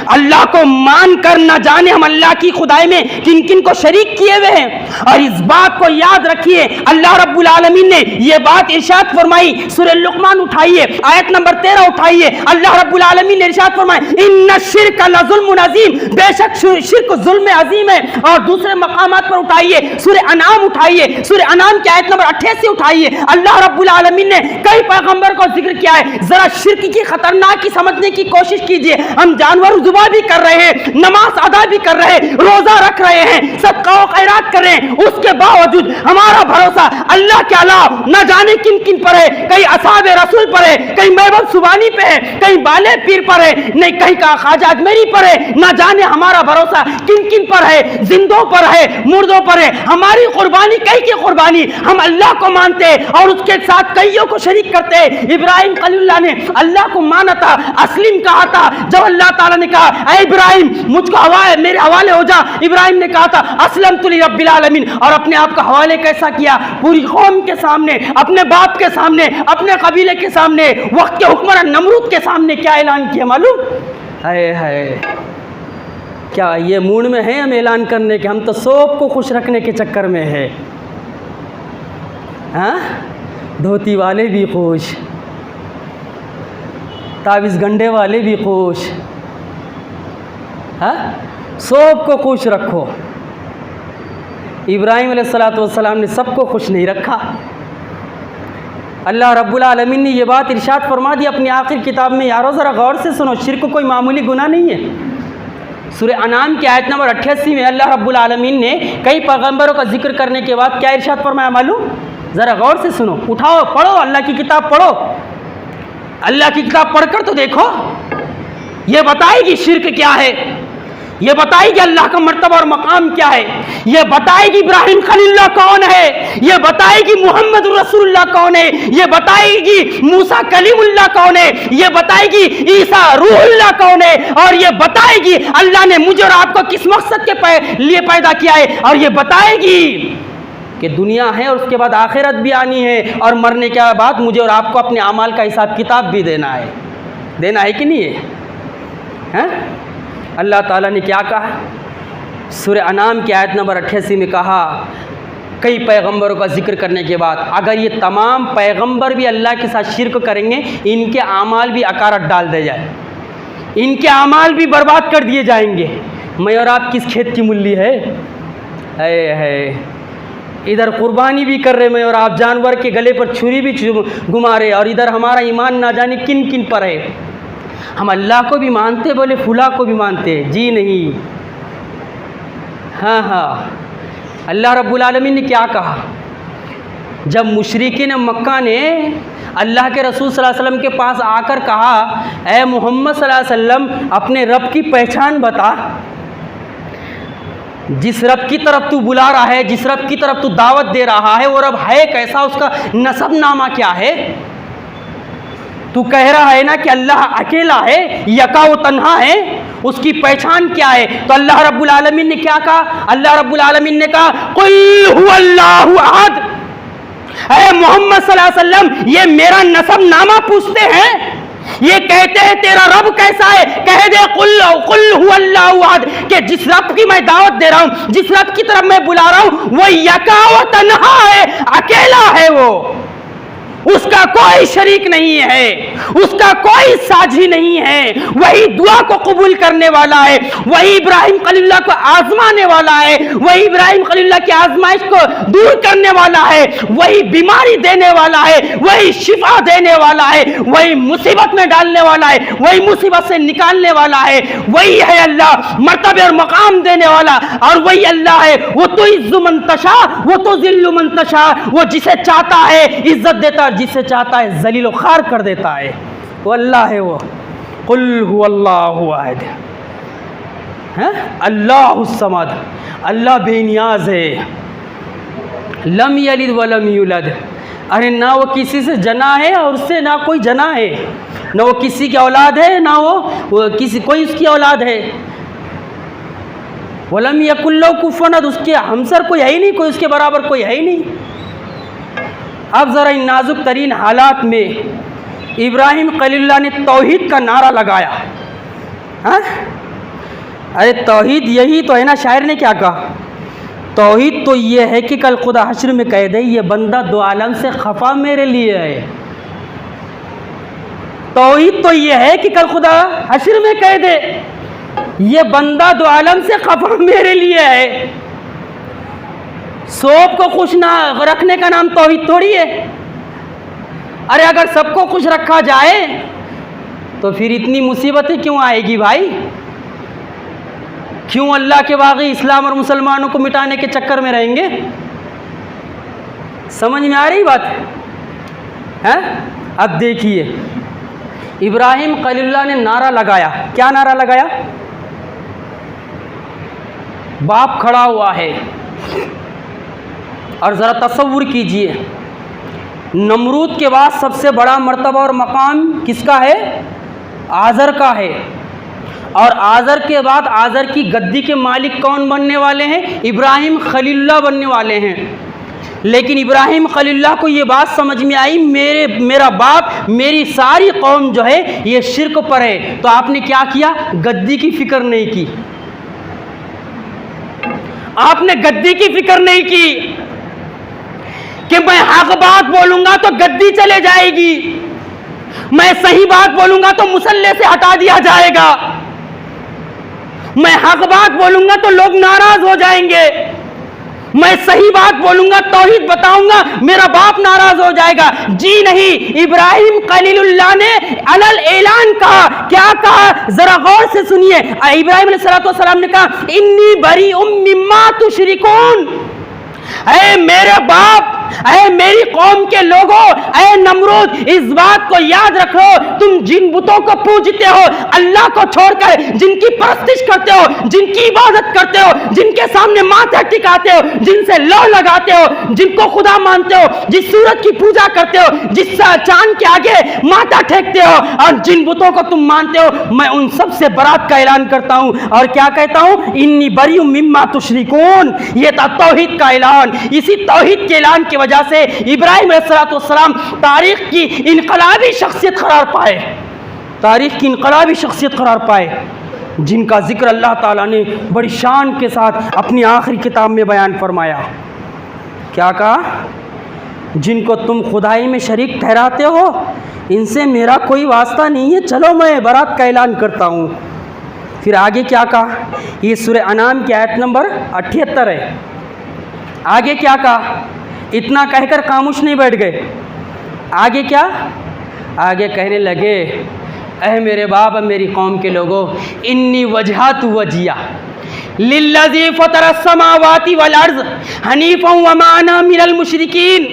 अल्लाह को मानकर न जाने हम अल्लाह की खुदाई में किन किन को शरीक किए हुए हैं। और इस बात को याद रखिए, अल्लाह रब्बुल आलमीन ने यह बात इरशाद फरमाई। सूरह लुक़मान उठाइए, आयत नंबर 13 उठाइए। अल्लाह रब्बुल आलमीन ने इरशाद फरमाया, इन्ना शिर्क लज़ुल्मुन अज़ीम, बेशक शिर्क जुल्म अज़ीम है। और दूसरे मकामात पर उठाइए, सूरह अनाम उठाइए, सूरह अनाम की आयत नंबर 88 उठाइए। अल्लाह रब्बुल आलमीन ने कई पैगंबर को जिक्र किया है। जरा शिर्क की खतरनाक समझने की कोशिश कीजिए। हम जानवर दुआ भी कर रहे हैं, नमाज अदा भी कर रहे हैं, रोजा रख रहे हैं, सदका व खैरात कर रहे हैं, उसके बावजूद हमारा भरोसा अल्लाह के अलावा न जाने किन किन पर है। कहीं असहाब रसूल पर है, कहीं महबूब सुबानी पे है, कहीं बाले पीर पर है, नहीं कहीं का ख्वाजा अजमेरी पर है। न जाने हमारा भरोसा किन किन पर है, जिंदों पर है, मुर्दों पर है। हमारी कुर्बानी कई की कुर्बानी हम अल्लाह को मानते हैं और उसके साथ कईयों को शरीक करते हैं। इब्राहिम खलीलुल्लाह ने अल्लाह को माना था, अस्लिम कहा था। जब अल्लाह ताला ने कहा, ऐ इब्राहिम मुझको मेरे हवाले हो जा, इब्राहिम ने कहा था अस्लमतु लिरब्बिल आलमीन, और अपने आप का हवाले कैसा किया? पूरी कौम के सामने, अपने बाप के सामने, अपने कबीले के सामने, वक्त के हुक्मरान नमरूद के सामने क्या ऐलान किया मालूम है? क्या ये मूड में है हम ऐलान करने के? हम तो सबको खुश रखने के चक्कर में है। हाँ, धोती वाले भी खुश, तावीज़ गंडे वाले भी खुश। हाँ, सबको खुश रखो। इब्राहिम अलैहिस्सलाम ने सबको खुश नहीं रखा। अल्लाह रब्बुल आलमीन ने ये बात इरशाद फरमा दी अपनी आखिर किताब में। यारो ज़रा गौर से सुनो, शिर्क कोई मामूली गुनाह नहीं है। सूरह अनाम की आयत नंबर 88 में अल्लाह रब्बुल आलमीन ने कई पैगंबरों का जिक्र करने के बाद क्या इरशाद फरमाया मालूम? ज़रा गौर से सुनो, उठाओ, पढ़ो, अल्लाह की किताब पढ़ो। अल्लाह की किताब पढ़कर तो देखो, ये बताएगी शिर्क क्या है, ये बताएगी अल्लाह का मर्तबा और मकाम क्या है, ये बताएगी इब्राहिम खलीलुल्लाह कौन है, ये बताएगी मोहम्मद रसूलुल्लाह कौन है, ये बताएगी मूसा कलीमुल्लाह कौन है, ये बताएगी ईसा रूहुल्लाह कौन है, और ये बताएगी अल्लाह ने मुझे और आपको किस मकसद के लिए पैदा किया है, और ये बताएगी कि दुनिया है और उसके बाद आखिरत भी आनी है, और मरने के बाद मुझे और आपको अपने अमाल का हिसाब किताब भी देना है कि नहीं है? हैं? अल्लाह ताला ने क्या कहा? सूरह अनाम की आयत नंबर 88 में कहा, कई पैगंबरों का जिक्र करने के बाद, अगर ये तमाम पैगंबर भी अल्लाह के साथ शिर्क करेंगे, इनके आमाल भी अकारत डाल दे जाए, इनके आमाल भी बर्बाद कर दिए जाएंगे। मैं और आप किस खेत की मूली है? इधर कुर्बानी भी कर रहे मैं और आप, जानवर के गले पर छुरी भी घुमा रहे, और इधर हमारा ईमान ना जाने किन किन पर है। हम अल्लाह को भी मानते, बोले फुला को भी मानते, जी नहीं। हाँ, अल्लाह रब्बुल आलमीन ने क्या कहा? जब मुशरिकीन मक्का ने अल्लाह के रसूल सल्लल्लाहु अलैहि वसल्लम के पास आकर कहा, ऐ मोहम्मद सल्लल्लाहु अलैहि वसल्लम, अपने रब की पहचान बता। जिस रब की तरफ तू बुला रहा है, जिस रब की तरफ तू दावत दे रहा है, वो रब है कैसा, उसका नसब नामा क्या है? तू कह रहा है ना कि अल्लाह अकेला है, यका व तन्हा है, उसकी पहचान क्या है? तो अल्लाह रब्बुल आलमीन ने क्या कहा? अल्लाह रब्बुल आलमीन ने कहा, कुल हुवल्लाहु अहद। ऐ मोहम्मद सल्लल्लाहु अलैहि वसल्लम, ये मेरा नसब नामा पूछते हैं, ये कहते हैं तेरा रब कैसा है? कह दे कुल हुवल्लाहु अहद, कि जिस रब की मैं दावत दे रहा हूं, जिस रब की तरफ मैं बुला रहा हूं, वो यका व तन्हा है, अकेला है, वो उसका कोई शरीक नहीं है, उसका कोई साझी नहीं है। वही दुआ को कबूल करने वाला है, वही इब्राहिम खलीलुल्लाह को आजमाने वाला है, वही इब्राहिम खलीलुल्लाह की आजमाइश को दूर करने वाला है, वही बीमारी देने वाला है, वही शिफा देने वाला है, वही मुसीबत में डालने वाला है, वही मुसीबत से निकालने वाला है। वही है अल्लाह, मर्तबे और मकाम देने वाला, और वही अल्लाह है। वो तो इज्जु मन तशा, वो तो जिल्लु मन तशा, वो जिसे चाहता है इज्जत देता, जिसे चाहता है जलील खार कर देता है। वो अल्लाह है। वो कुल हुवल्लाहु अहद, अल्लाहुस समद, अल्लाह बेनियाज है, लम यलिद वलम यूलद। अरे ना वो किसी से जना है और उससे ना कोई जना है, ना वो किसी की औलाद है, ना वो किसी कोई उसकी औलाद है। वलम यकुल लहू कुफुवन अहद, उसके हमसर कोई है ही नहीं, कोई उसके बराबर कोई है ही नहीं। अब ज़रा इन नाजुक तरीन हालात में इब्राहिम खलीलुल्लाह ने तौहीद का नारा लगाया। हाँ, अरे तौहीद यही तो है ना। शायर ने क्या कहा? तौहीद तो ये है कि कल खुदा हश्र में कह दे, ये बंदा दो आलम से खफा मेरे लिए है। तौहीद तो ये है कि कल खुदा हश्र में कह दे, ये बंदा दो आलम से खफा मेरे लिए है। सबको खुश ना रखने का नाम तौहीद थोड़ी है। अरे अगर सबको खुश रखा जाए तो फिर इतनी मुसीबतें क्यों आएगी भाई? क्यों अल्लाह के बागी इस्लाम और मुसलमानों को मिटाने के चक्कर में रहेंगे? समझ में आ रही बात है? अब देखिए, इब्राहिम खलीलुल्लाह ने नारा लगाया। क्या नारा लगाया? बाप खड़ा हुआ है, और ज़रा तसव्वुर कीजिए, नमरूद के बाद सबसे बड़ा मर्तबा और मकाम किसका है? आज़र का है। और आज़र के बाद आज़र की गद्दी के मालिक कौन बनने वाले हैं? इब्राहिम खलीलुल्लाह बनने वाले हैं। लेकिन इब्राहिम खलीलुल्लाह को ये बात समझ में आई, मेरा बाप, मेरी सारी कौम जो है ये शिर्क पर है। तो आपने क्या किया? गद्दी की फिक्र नहीं की। आपने गद्दी की फिक्र नहीं की कि मैं हक बात बोलूंगा तो गद्दी चले जाएगी, मैं सही बात बोलूंगा तो मुसल्ले से हटा दिया जाएगा, मैं हक बात बोलूंगा तो लोग नाराज हो जाएंगे, मैं सही बात बोलूंगा, तौहीद बताऊंगा, मेरा बाप नाराज हो जाएगा। जी नहीं, इब्राहिम खलीलुल्लाह ने अलल ऐलान कहा। क्या कहा? जरा गौर से सुनिए। इब्राहिम अलैहिस्सलाम ने कहा, इन्नी बरीउम मिम्मा तुशरिकून, ऐ मेरे बाप, ऐ मेरी कौम के लोगों, ऐ नमरूद, इस बात को याद रखो, तुम जिन बुतों को पूजते हो, अल्लाह को छोड़कर जिनकी परस्तिश करते हो, जिनकी इबादत करते हो, जिनके सामने माथा टिकाते हो, जिनसे लो लगाते हो, जिनको खुदा मानते हो, जिस सूरत की पूजा करते हो, जिस चांद के आगे माथा टेकते हो, और जिन बुतों को तुम मानते हो, मैं उन सब से बरात का ऐलान करता हूं। और क्या कहता हूं? इन्नी बरीउम मिम्मा तुशरिकून। ये था तौहीद का ऐलान। इसी तौहीद के ऐलान की वजह से इब्राहिम अलैहिस्सलाम तारीख की इनकलाबी शख्सियत करार पाए, तारीख की इनकलाबी शख्सियत करार पाए, जिनका जिक्र अल्लाह ताला ने बड़ी शान के साथ अपनी आखिरी किताब में बयान फरमाया। क्या कहा? जिनको तुम खुदाई में शरीक ठहराते हो, इनसे मेरा कोई वास्ता नहीं है, चलो मैं बरात का ऐलान करता हूँ। फिर आगे क्या कहा? ये सूरह अनाम की आयत नंबर 78 है। आगे क्या कहा? इतना कहकर खामोश नहीं बैठ गए। आगे क्या? आगे कहने लगे, अह मेरे बाप, मेरी कौम के लोगों, इन्नी वजहतु वजिया लिल्लज़ी फ़तरस समावाति वल अर्ज़ हनीफ़न व मा अना मिनल मुशरिकीन।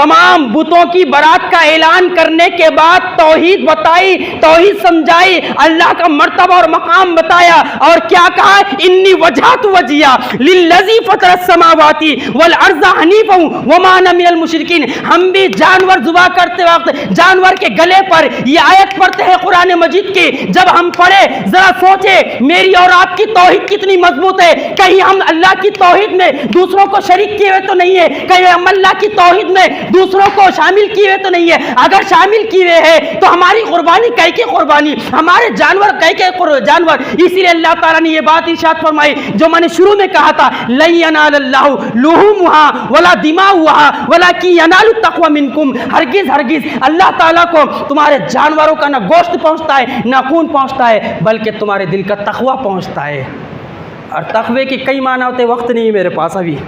तमाम बुतों की बरात का ऐलान करने के बाद तौहीद बताई, तौहीद समझाई, अल्लाह का मर्तबा और मकाम बताया और क्या कहा, इन्नी वजहतु वजिया लिल्लज़ी फ़तरस समावाति वल अर्ज़ हनीफ़ा वमा अना मिनल मुशरिकीन। हम भी जानवर ज़ुबा करते वक्त जानवर के गले पर ये आयत पढ़ते हैं कुरान मजीद की। जब हम पढ़े जरा सोचे मेरी और आपकी तौहीद कितनी मजबूत है। कहीं हम अल्लाह की तौहीद में दूसरों को शरीक किए हुए तो नहीं है, कहीं हम अल्लाह की तौहीद में दूसरों को शामिल किए हुए तो नहीं है। अगर शामिल किए हुए हैं तो हमारी कुर्बानी कै की कुर्बानी, हमारे जानवर कै के जानवर। इसीलिए अल्लाह ताला ने ये बात इरशाद फरमाई जो मैंने शुरू में कहा था, लन यनालल्लाहु लुहुमुहा वला दिमाउहा वलाकिन यनालु तक़वा मिनकुम। हरगिज हरगिज अल्लाह ताला को तुम्हारे जानवरों का ना गोश्त पहुंचता है ना खून पहुंचता है, बल्कि तुम्हारे दिल का तक़वा पहुंचता है। और तक़वे के कई माना होते, वक्त नहीं है मेरे पास अभी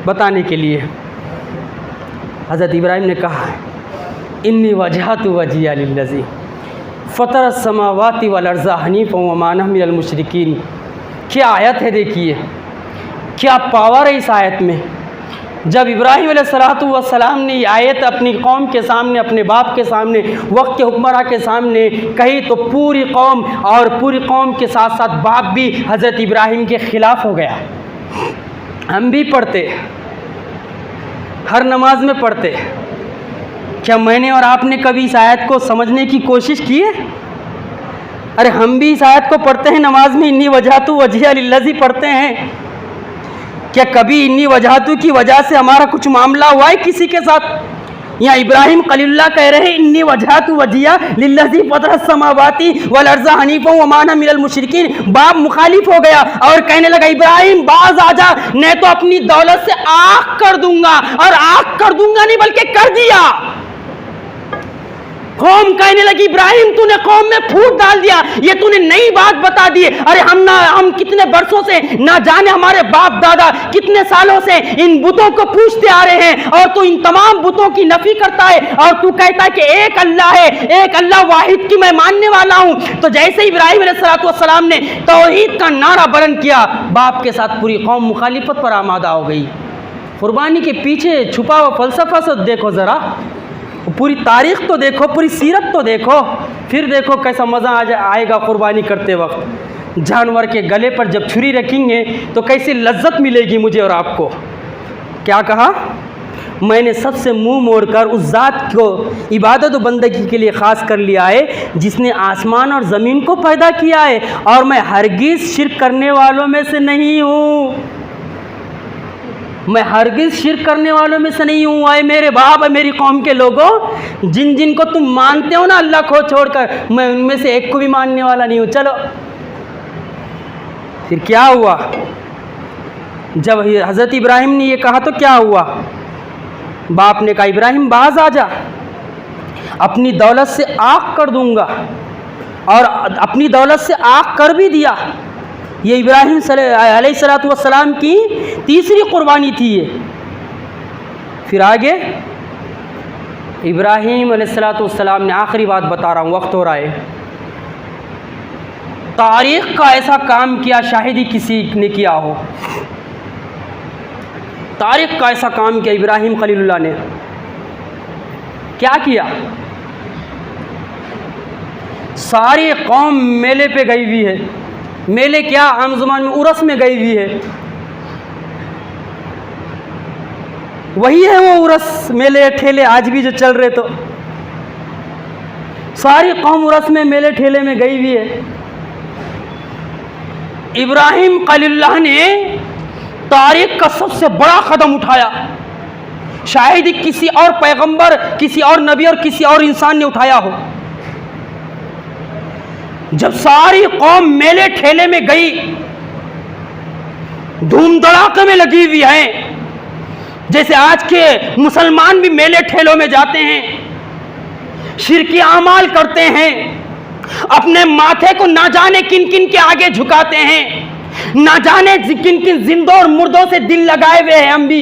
बताने के लिए। हज़रत इब्राहिम ने कहा इन्नी वजहतु वजिया लिल्लज़ी फ़तरस समावाति वल अर्ज़ हनीफ़ा वमा अना मिनल मुशरिकीन। क्या आयत है, देखिए क्या पावर है इस आयत में। जब इब्राहिम अलैहिस्सलातु वस्सलाम ने ये आयत अपनी कौम के सामने, अपने बाप के सामने, वक्त के हुक्मरान के सामने कही तो पूरी कौम और पूरी कौम के साथ साथ बाप भी हज़रत इब्राहिम के ख़िलाफ़ हो गया। हम भी पढ़ते, हर नमाज में पढ़ते। क्या मैंने और आपने कभी इस आयत को समझने की कोशिश की है? अरे हम भी इस आयत को पढ़ते हैं नमाज में, इन्नी वजहतु वजिया लिल्लज़ी पढ़ते हैं। क्या कभी इन्नी वजहतु की वजह से हमारा कुछ मामला हुआ है किसी के साथ? यहाँ इब्राहिम खलीलुल्लाह कह रहे हैं इन्नी वजहतु वजिया लिल्लज़ी फ़तरस समावाति वल अर्ज़ हनीफ़ा वमा अना मिनल मुशरिकीन। बाप मुखालिफ हो गया और कहने लगा इब्राहिम बाज आजा, नहीं तो अपनी दौलत से आग कर दूंगा। और आग कर दूंगा नहीं बल्कि कर दिया। कौम कहने लगी इब्राहिम तूने कौम में फूट डाल दिया, ये तूने नई बात बता दी। अरे हम कितने बरसों से ना जाने हमारे बाप दादा कितने सालों से इन बुतों को पूछते आ रहे हैं और तू इन तमाम बुतों की नफी करता है और तू कहता है कि एक अल्लाह है, एक अल्लाह वाहिद की मैं मानने वाला हूं। तो जैसे इब्राहिम अलैहिस्सलाम ने तौहीद का नारा बुलंद किया, बाप के साथ पूरी कौम मुखालिफत पर आमादा हो गई। कुर्बानी के पीछे छुपा हुआ फलसफा से देखो ज़रा, पूरी तारीख़ तो देखो, पूरी सीरत तो देखो, फिर देखो कैसा मज़ा आएगा कुर्बानी करते वक्त। जानवर के गले पर जब छुरी रखेंगे तो कैसी लज्जत मिलेगी मुझे और आपको। क्या कहा, मैंने सबसे मुंह मोड़कर उस ज़ात को इबादत और बंदगी के लिए ख़ास कर लिया है जिसने आसमान और ज़मीन को पैदा किया है, और मैं हरगिज़ शिर्क करने वालों में से नहीं हूँ। मैं हरगिज़ शिर्क करने वालों में से नहीं हूँ। आए मेरे बाप, मेरी कौम के लोगों, जिन जिन को तुम मानते हो ना अल्लाह को छोड़कर, मैं उनमें से एक को भी मानने वाला नहीं हूँ। चलो फिर क्या हुआ, जब हज़रत इब्राहिम ने ये कहा तो क्या हुआ? बाप ने कहा इब्राहिम बाज आजा, अपनी दौलत से आग कर दूंगा, और अपनी दौलत से आग कर भी दिया। ये इब्राहिम अलैहिस्सलातु वस्सलाम की तीसरी कुर्बानी थी ये। फिर आगे इब्राहिम अलैहिस्सलातु वस्सलाम ने, आखिरी बात बता रहा हूँ, वक्त हो रहा है, तारीख़ का ऐसा काम किया शायद ही किसी ने किया हो। तारीख़ का ऐसा काम किया इब्राहिम खलीलुल्लाह ने। क्या किया? सारी कौम मेले पे गई हुई है। मेले क्या, आम ज़ुबान में उरस में गई हुई है। वही है वो उरस, मेले ठेले आज भी जो चल रहे। तो सारी कौम उरस में मेले ठेले में गई हुई है। इब्राहिम खलीलुल्लाह ने तारीख़ का सबसे बड़ा कदम उठाया, शायद ही किसी और पैगंबर, किसी और नबी और किसी और इंसान ने उठाया हो। जब सारी कौम मेले ठेले में गई, धूम धड़ाके में लगी हुई है, जैसे आज के मुसलमान भी मेले ठेलों में जाते हैं, शिरकी आमाल करते हैं, अपने माथे को ना जाने किन किन के आगे झुकाते हैं, ना जाने किन किन जिंदों और मुर्दों से दिल लगाए हुए हैं हम भी,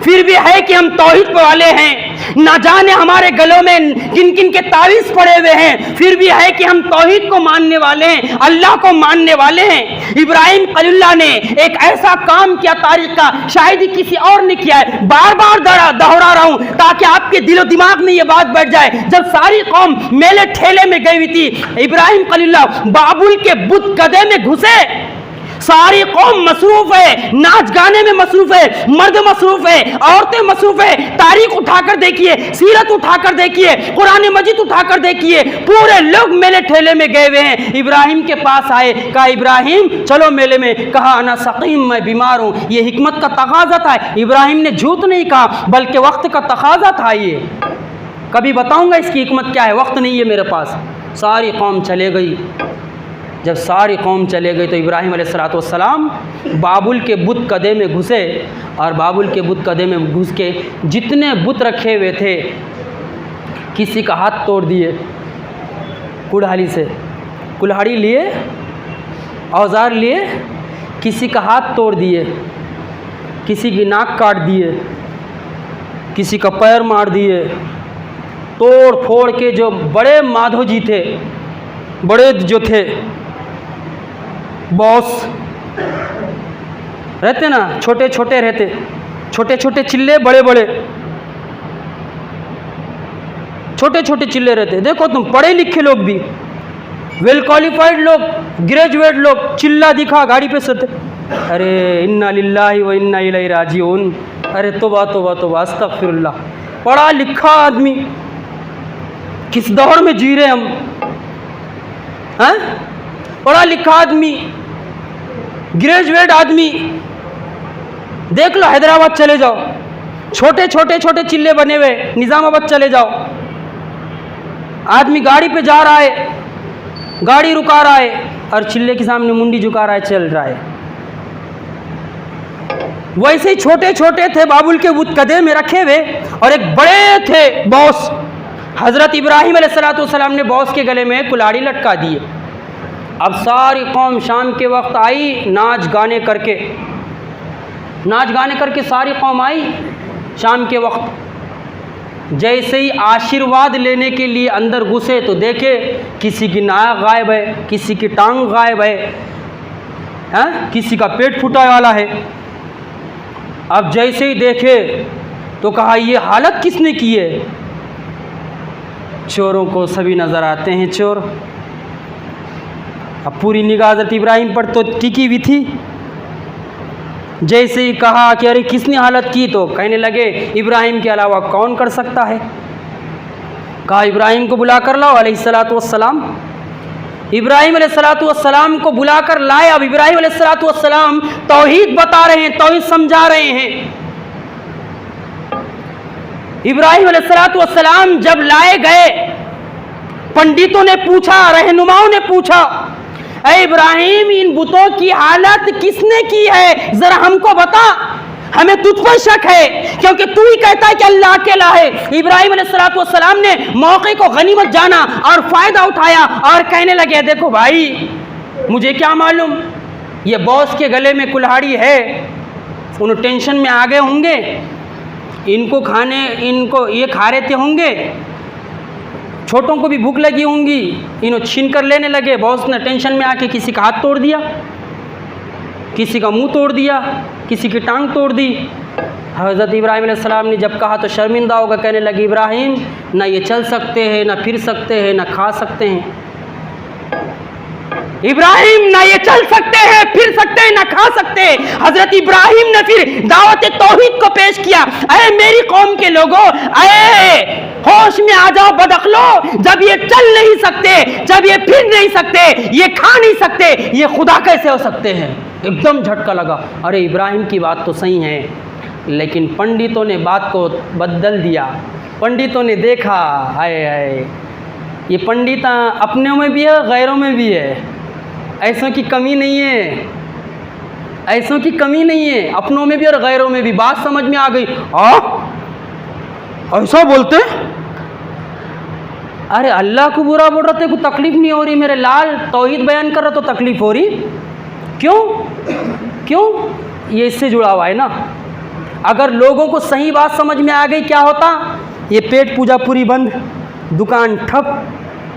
फिर भी है कि हम तौहीद वाले हैं, ना जाने हमारे गलों में किन किन के तावीज़ पड़े हुए हैं, फिर भी है कि हम तौहीद को मानने वाले हैं, अल्लाह को मानने वाले हैं। इब्राहिम खलीलुल्लाह ने एक ऐसा काम किया तारीख का, शायद ही किसी और ने किया है। बार बार दोहरा रहा हूं ताकि आपके दिलो दिमाग में यह बात बैठ जाए। जब सारी कौम मेले ठेले में गई हुई थी, इब्राहिम खलीलुल्लाह बाबुल के बुत कदे में घुसे। सारी कौम मसरूफ है, नाच गाने में मसरूफ है, मर्द मसरूफ है, औरतें मसरूफ है। तारीख उठाकर देखिए, सीरत उठाकर देखिए, कुरान मजीद उठाकर देखिए, पूरे लोग मेले ठेले में गए हुए हैं। इब्राहिम के पास आए, कहा इब्राहिम चलो मेले में। कहा अना सकीम, मैं बीमार हूं। ये हिकमत का तकाजा था। इब्राहिम ने झूठ नहीं कहा, बल्कि वक्त का तकाजा था। ये कभी बताऊंगा इसकी हिकमत क्या है, वक्त नहीं है मेरे पास। सारी कौम चले गई। जब सारी कौम चले गई तो इब्राहिम अलैहिस्सलाम बाबुल के बुत कदे में घुसे, और बाबुल के बुत कदे में घुस के जितने बुत रखे हुए थे किसी का हाथ तोड़ दिए कुल्हाड़ी से। कुल्हाड़ी लिए, औजार लिए, किसी का हाथ तोड़ दिए, किसी की नाक काट दिए, किसी का पैर मार दिए। तोड़ फोड़ के जो बड़े माधो जी थे, बड़े जो थे बॉस रहते ना, छोटे छोटे रहते, छोटे छोटे चिल्ले, बड़े बड़े छोटे छोटे चिल्ले रहते। देखो तुम पढ़े लिखे लोग भी, वेल क्वालिफाइड लोग, ग्रेजुएट लोग, चिल्ला दिखा गाड़ी पे सोते, अरे इन्ना लिल्लाहि व इन्ना इलैहि राजिऊन, अरे तौबा तौबा तौबा अस्तगफिरुल्लाह। पढ़ा लिखा आदमी, किस दौर में जी रहे हम हैं? पढ़ा लिखा आदमी, ग्रेजुएट आदमी, देख लो हैदराबाद चले जाओ, छोटे छोटे छोटे चिल्ले बने हुए, निज़ामाबाद चले जाओ, आदमी गाड़ी पे जा रहा है, गाड़ी रुका रहा है और चिल्ले के सामने मुंडी झुका रहा है, चल रहा है। वैसे ही छोटे छोटे थे बाबुल के बुत कदे में रखे हुए, और एक बड़े थे बॉस। हज़रत इब्राहिम अलैहिस्सलाम ने बॉस के गले में कुल्हाड़ी लटका दिए। अब सारी कौम शाम के वक्त आई, नाच गाने करके सारी कौम आई शाम के वक्त। जैसे ही आशीर्वाद लेने के लिए अंदर घुसे तो देखे किसी की नाक गायब है, किसी की टांग गायब है, किसी का पेट फूटा वाला है। अब जैसे ही देखे तो कहा ये हालत किसने की है? चोरों को सभी नज़र आते हैं चोर। अब पूरी निगाह हज़रत इब्राहिम पर तो टिकी हुई थी। जैसे ही कहा कि अरे किसने हालत की, तो कहने लगे इब्राहिम के अलावा कौन कर सकता है। कहा इब्राहिम को बुला कर लाओ अलैहिस्सलातु वस्सलाम। इब्राहिम अलैहिस्सलातु वस्सलाम को बुला कर लाए। अब इब्राहिम अलैहिस्सलातु वस्सलाम तौहीद बता रहे हैं, तौहीद समझा रहे हैं। इब्राहिम अलैहिस्सलातु वस्सलाम जब लाए गए, पंडितों ने पूछा, रहनुमाओं ने पूछा, ऐ इब्राहिम इन बुतों की हालत किसने की है, जरा हमको बता, हमें तुझ पर शक है, क्योंकि तू ही कहता है कि अल्लाह अकेला है। इब्राहिम अलैहिस्सलाम ने मौके को गनीमत जाना और फायदा उठाया और कहने लगे देखो भाई, मुझे क्या मालूम, ये बॉस के गले में कुल्हाड़ी है, उन टेंशन में आ गए होंगे, इनको ये खा रहे थे होंगे, छोटों को भी भूख लगी होंगी, इन्हों छीन कर लेने लगे। बॉस ने टेंशन में आके किसी का हाथ तोड़ दिया, किसी का मुंह तोड़ दिया, किसी की टांग तोड़ दी। हज़रत इब्राहिम अलैहिस्सलाम ने जब कहा तो शर्मिंदा होगा, कहने लगे इब्राहिम ना ये चल सकते हैं, ना फिर सकते हैं, ना खा सकते हैं। इब्राहिम ना ये चल सकते हैं, फिर सकते हैं, ना खा सकते हैं। हजरत इब्राहिम ने फिर दावत तौहीद को पेश किया। अरे मेरी कौम के लोगों, अरे होश में आ जाओ बदअक्लो, जब ये चल नहीं सकते, जब ये फिर नहीं सकते, ये खा नहीं सकते, ये खुदा कैसे हो सकते हैं। एकदम झटका लगा, अरे इब्राहिम की बात तो सही है, लेकिन पंडितों ने बात को बदल दिया। पंडितों ने देखा, आए आए ये पंडित अपने में भी है, गैरों में भी है, ऐसों की कमी नहीं है, ऐसों की कमी नहीं है, अपनों में भी और गैरों में भी। बात समझ में आ गई। ऐसा बोलते, अरे अल्लाह को बुरा बोल रहे थे, कोई तकलीफ नहीं हो रही, मेरे लाल तौहीद बयान कर रहा तो तकलीफ हो रही, क्यों? ये इससे जुड़ा हुआ है ना। अगर लोगों को सही बात समझ में आ गई क्या होता, ये पेट पूजा पूरी बंद, दुकान ठप।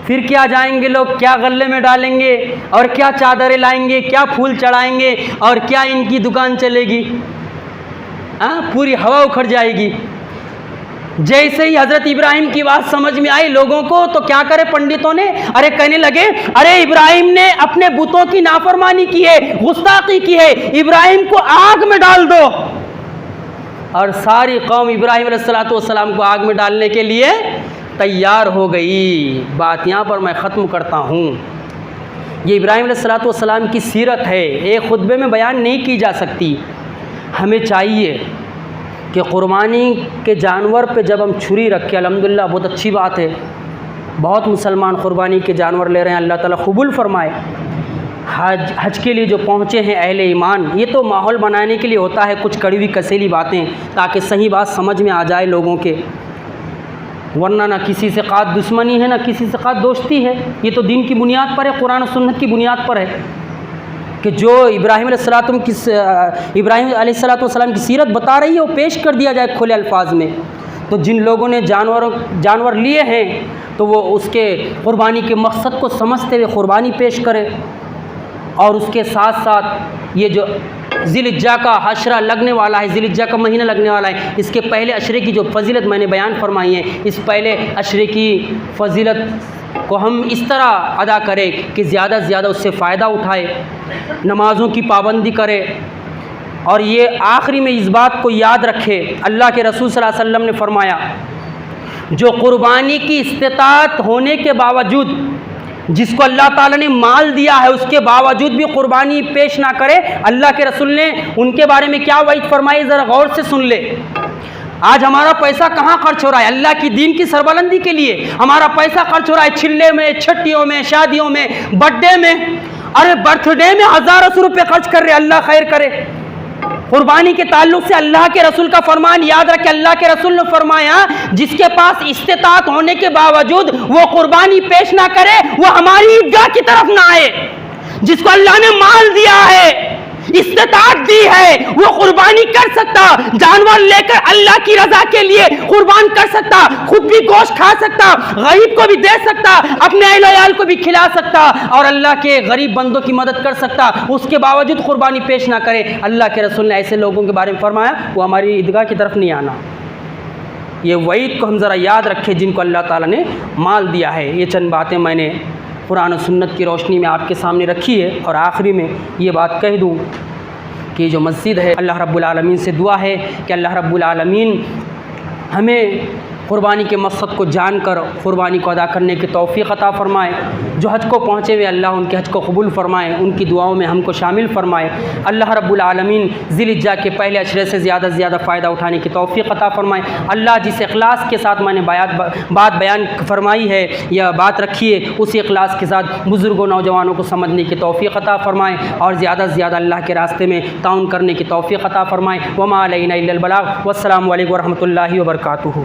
फिर क्या जाएंगे लोग, क्या गले में डालेंगे और क्या चादरें लाएंगे, क्या फूल चढ़ाएंगे और क्या इनकी दुकान चलेगी? पूरी हवा उखड़ जाएगी। जैसे ही हज़रत इब्राहिम की बात समझ में आई लोगों को, तो क्या करे पंडितों ने, अरे कहने लगे, अरे इब्राहिम ने अपने बुतों की नाफरमानी की है, गुस्ताखी की है, इब्राहिम को आग में डाल दो। और सारी कौम इब्राहिम अलैहिस्सलाम को आग में डालने के लिए तैयार हो गई। बात यहाँ पर मैं ख़त्म करता हूँ। ये इब्राहिम अलैहिस्सलाम की सीरत है, एक खुतबे में बयान नहीं की जा सकती। हमें चाहिए कि कुर्बानी के जानवर पे जब हम छुरी रखें, अल्हम्दुलिल्लाह बहुत अच्छी बात है, बहुत मुसलमान कुर्बानी के जानवर ले रहे हैं, अल्लाह ताला कबूल फरमाए। हज के लिए जो पहुँचे हैं अहले ईमान, ये तो माहौल बनाने के लिए होता है, कुछ कड़वी कसेली बातें, ताकि सही बात समझ में आ जाए लोगों के, वरना ना किसी से ख़ास दुश्मनी है, ना किसी से ख़ास दोस्ती है। ये तो दीन की बुनियाद पर है, कुरान और सुन्नत की बुनियाद पर है कि जो इब्राहिम अलैहिस्सलाम की सीरत बता रही है वो पेश कर दिया जाए खुले अल्फाज में। तो जिन लोगों ने जानवर लिए हैं तो वो उसके क़ुरबानी के मकसद को समझते हुए क़ुरबानी पेश करें। और उसके साथ साथ ये जो ज़िलहिज्जा का हशरा लगने वाला है, ज़िलहिज्जा का महीना लगने वाला है, इसके पहले अशरे की जो फजीलत मैंने बयान फरमाई है, इस पहले अशरे की फजीलत को हम इस तरह अदा करें कि ज़्यादा से ज़्यादा उससे फ़ायदा उठाए, नमाज़ों की पाबंदी करें। और ये आखिरी में इस बात को याद रखें, अल्लाह के रसूल सल्लल्लाहु अलैहि वसल्लम ने फरमाया, जो कुर्बानी की इस्तिताअत होने के बावजूद, जिसको अल्लाह ताला ने माल दिया है उसके बावजूद भी कुर्बानी पेश ना करे, अल्लाह के रसूल ने उनके बारे में क्या वईद फरमाई, ज़रा गौर से सुन ले। आज हमारा पैसा कहाँ खर्च हो रहा है? अल्लाह की दीन की सरबलंदी के लिए हमारा पैसा खर्च हो रहा है, छिल्ले में, छट्टियों में, शादियों में, बर्थडे में। अरे बर्थडे में हज़ारों रुपये खर्च कर रहे, अल्लाह खैर करे। कुर्बानी के ताल्लुक से अल्लाह के रसूल का फरमान याद रखे, अल्लाह के रसूल ने फरमाया, जिसके पास इस्तिताअत होने के बावजूद वो कुर्बानी पेश ना करे, वो हमारी ईदगाह की तरफ ना आए। जिसको अल्लाह ने माल दिया है, इस्तिताअत दी है, वो कुर्बानी कर सकता, जानवर लेकर अल्लाह की रजा के लिए कुर्बान कर सकता, खुद भी गोश्त खा सकता, गरीब को भी दे सकता, अपने अहल को भी खिला सकता और अल्लाह के गरीब बंदों की मदद कर सकता। उसके बावजूद कुर्बानी पेश ना करे, अल्लाह के रसूल ने ऐसे लोगों के बारे में फरमाया, वो हमारी ईदगाह की तरफ नहीं आना। ये वईद को हम ज़रा याद रखें, जिनको अल्लाह ताला ने माल दिया है। ये चंद बातें मैंने कुरान और सुन्नत की रोशनी में आपके सामने रखी है। और आखिरी में ये बात कह दूँ कि जो मस्जिद है, अल्लाह रब्बुल आलमीन से दुआ है कि अल्लाह रब्बुल आलमीन हमें कुर्बानी के मकसद को जानकर कुर्बानी को अदा करने की तौफ़ीक़ अता फ़रमाए। जो हज को पहुँचे हुए अल्लाह उनके हज को कबूल फ़रमाए, उनकी दुआओं में हमको शामिल फ़रमाए। अल्लाह रब्बुल आलमीन ज़िलहिज्जा के पहले अशरे से ज़्यादा से ज़्यादा फ़ायदा उठाने की तौफ़ीक़ अता फ़रमाए। अल्लाह जिस इखलास के साथ मैंने बात बयान फरमाई है या बात रखी है, उसी इखलास के साथ बुज़ुर्गों नौजवानों को समझने की तौफ़ीक़ अता फ़रमाए और ज़्यादा से ज़्यादा अल्लाह के रास्ते में ताउन करने की तौफ़ीक़ अता फ़रमाए। वमा अलैना इल्लल बलाग। वस्सलामु अलैकुम व रहमतुल्लाहि व बरकातुहू।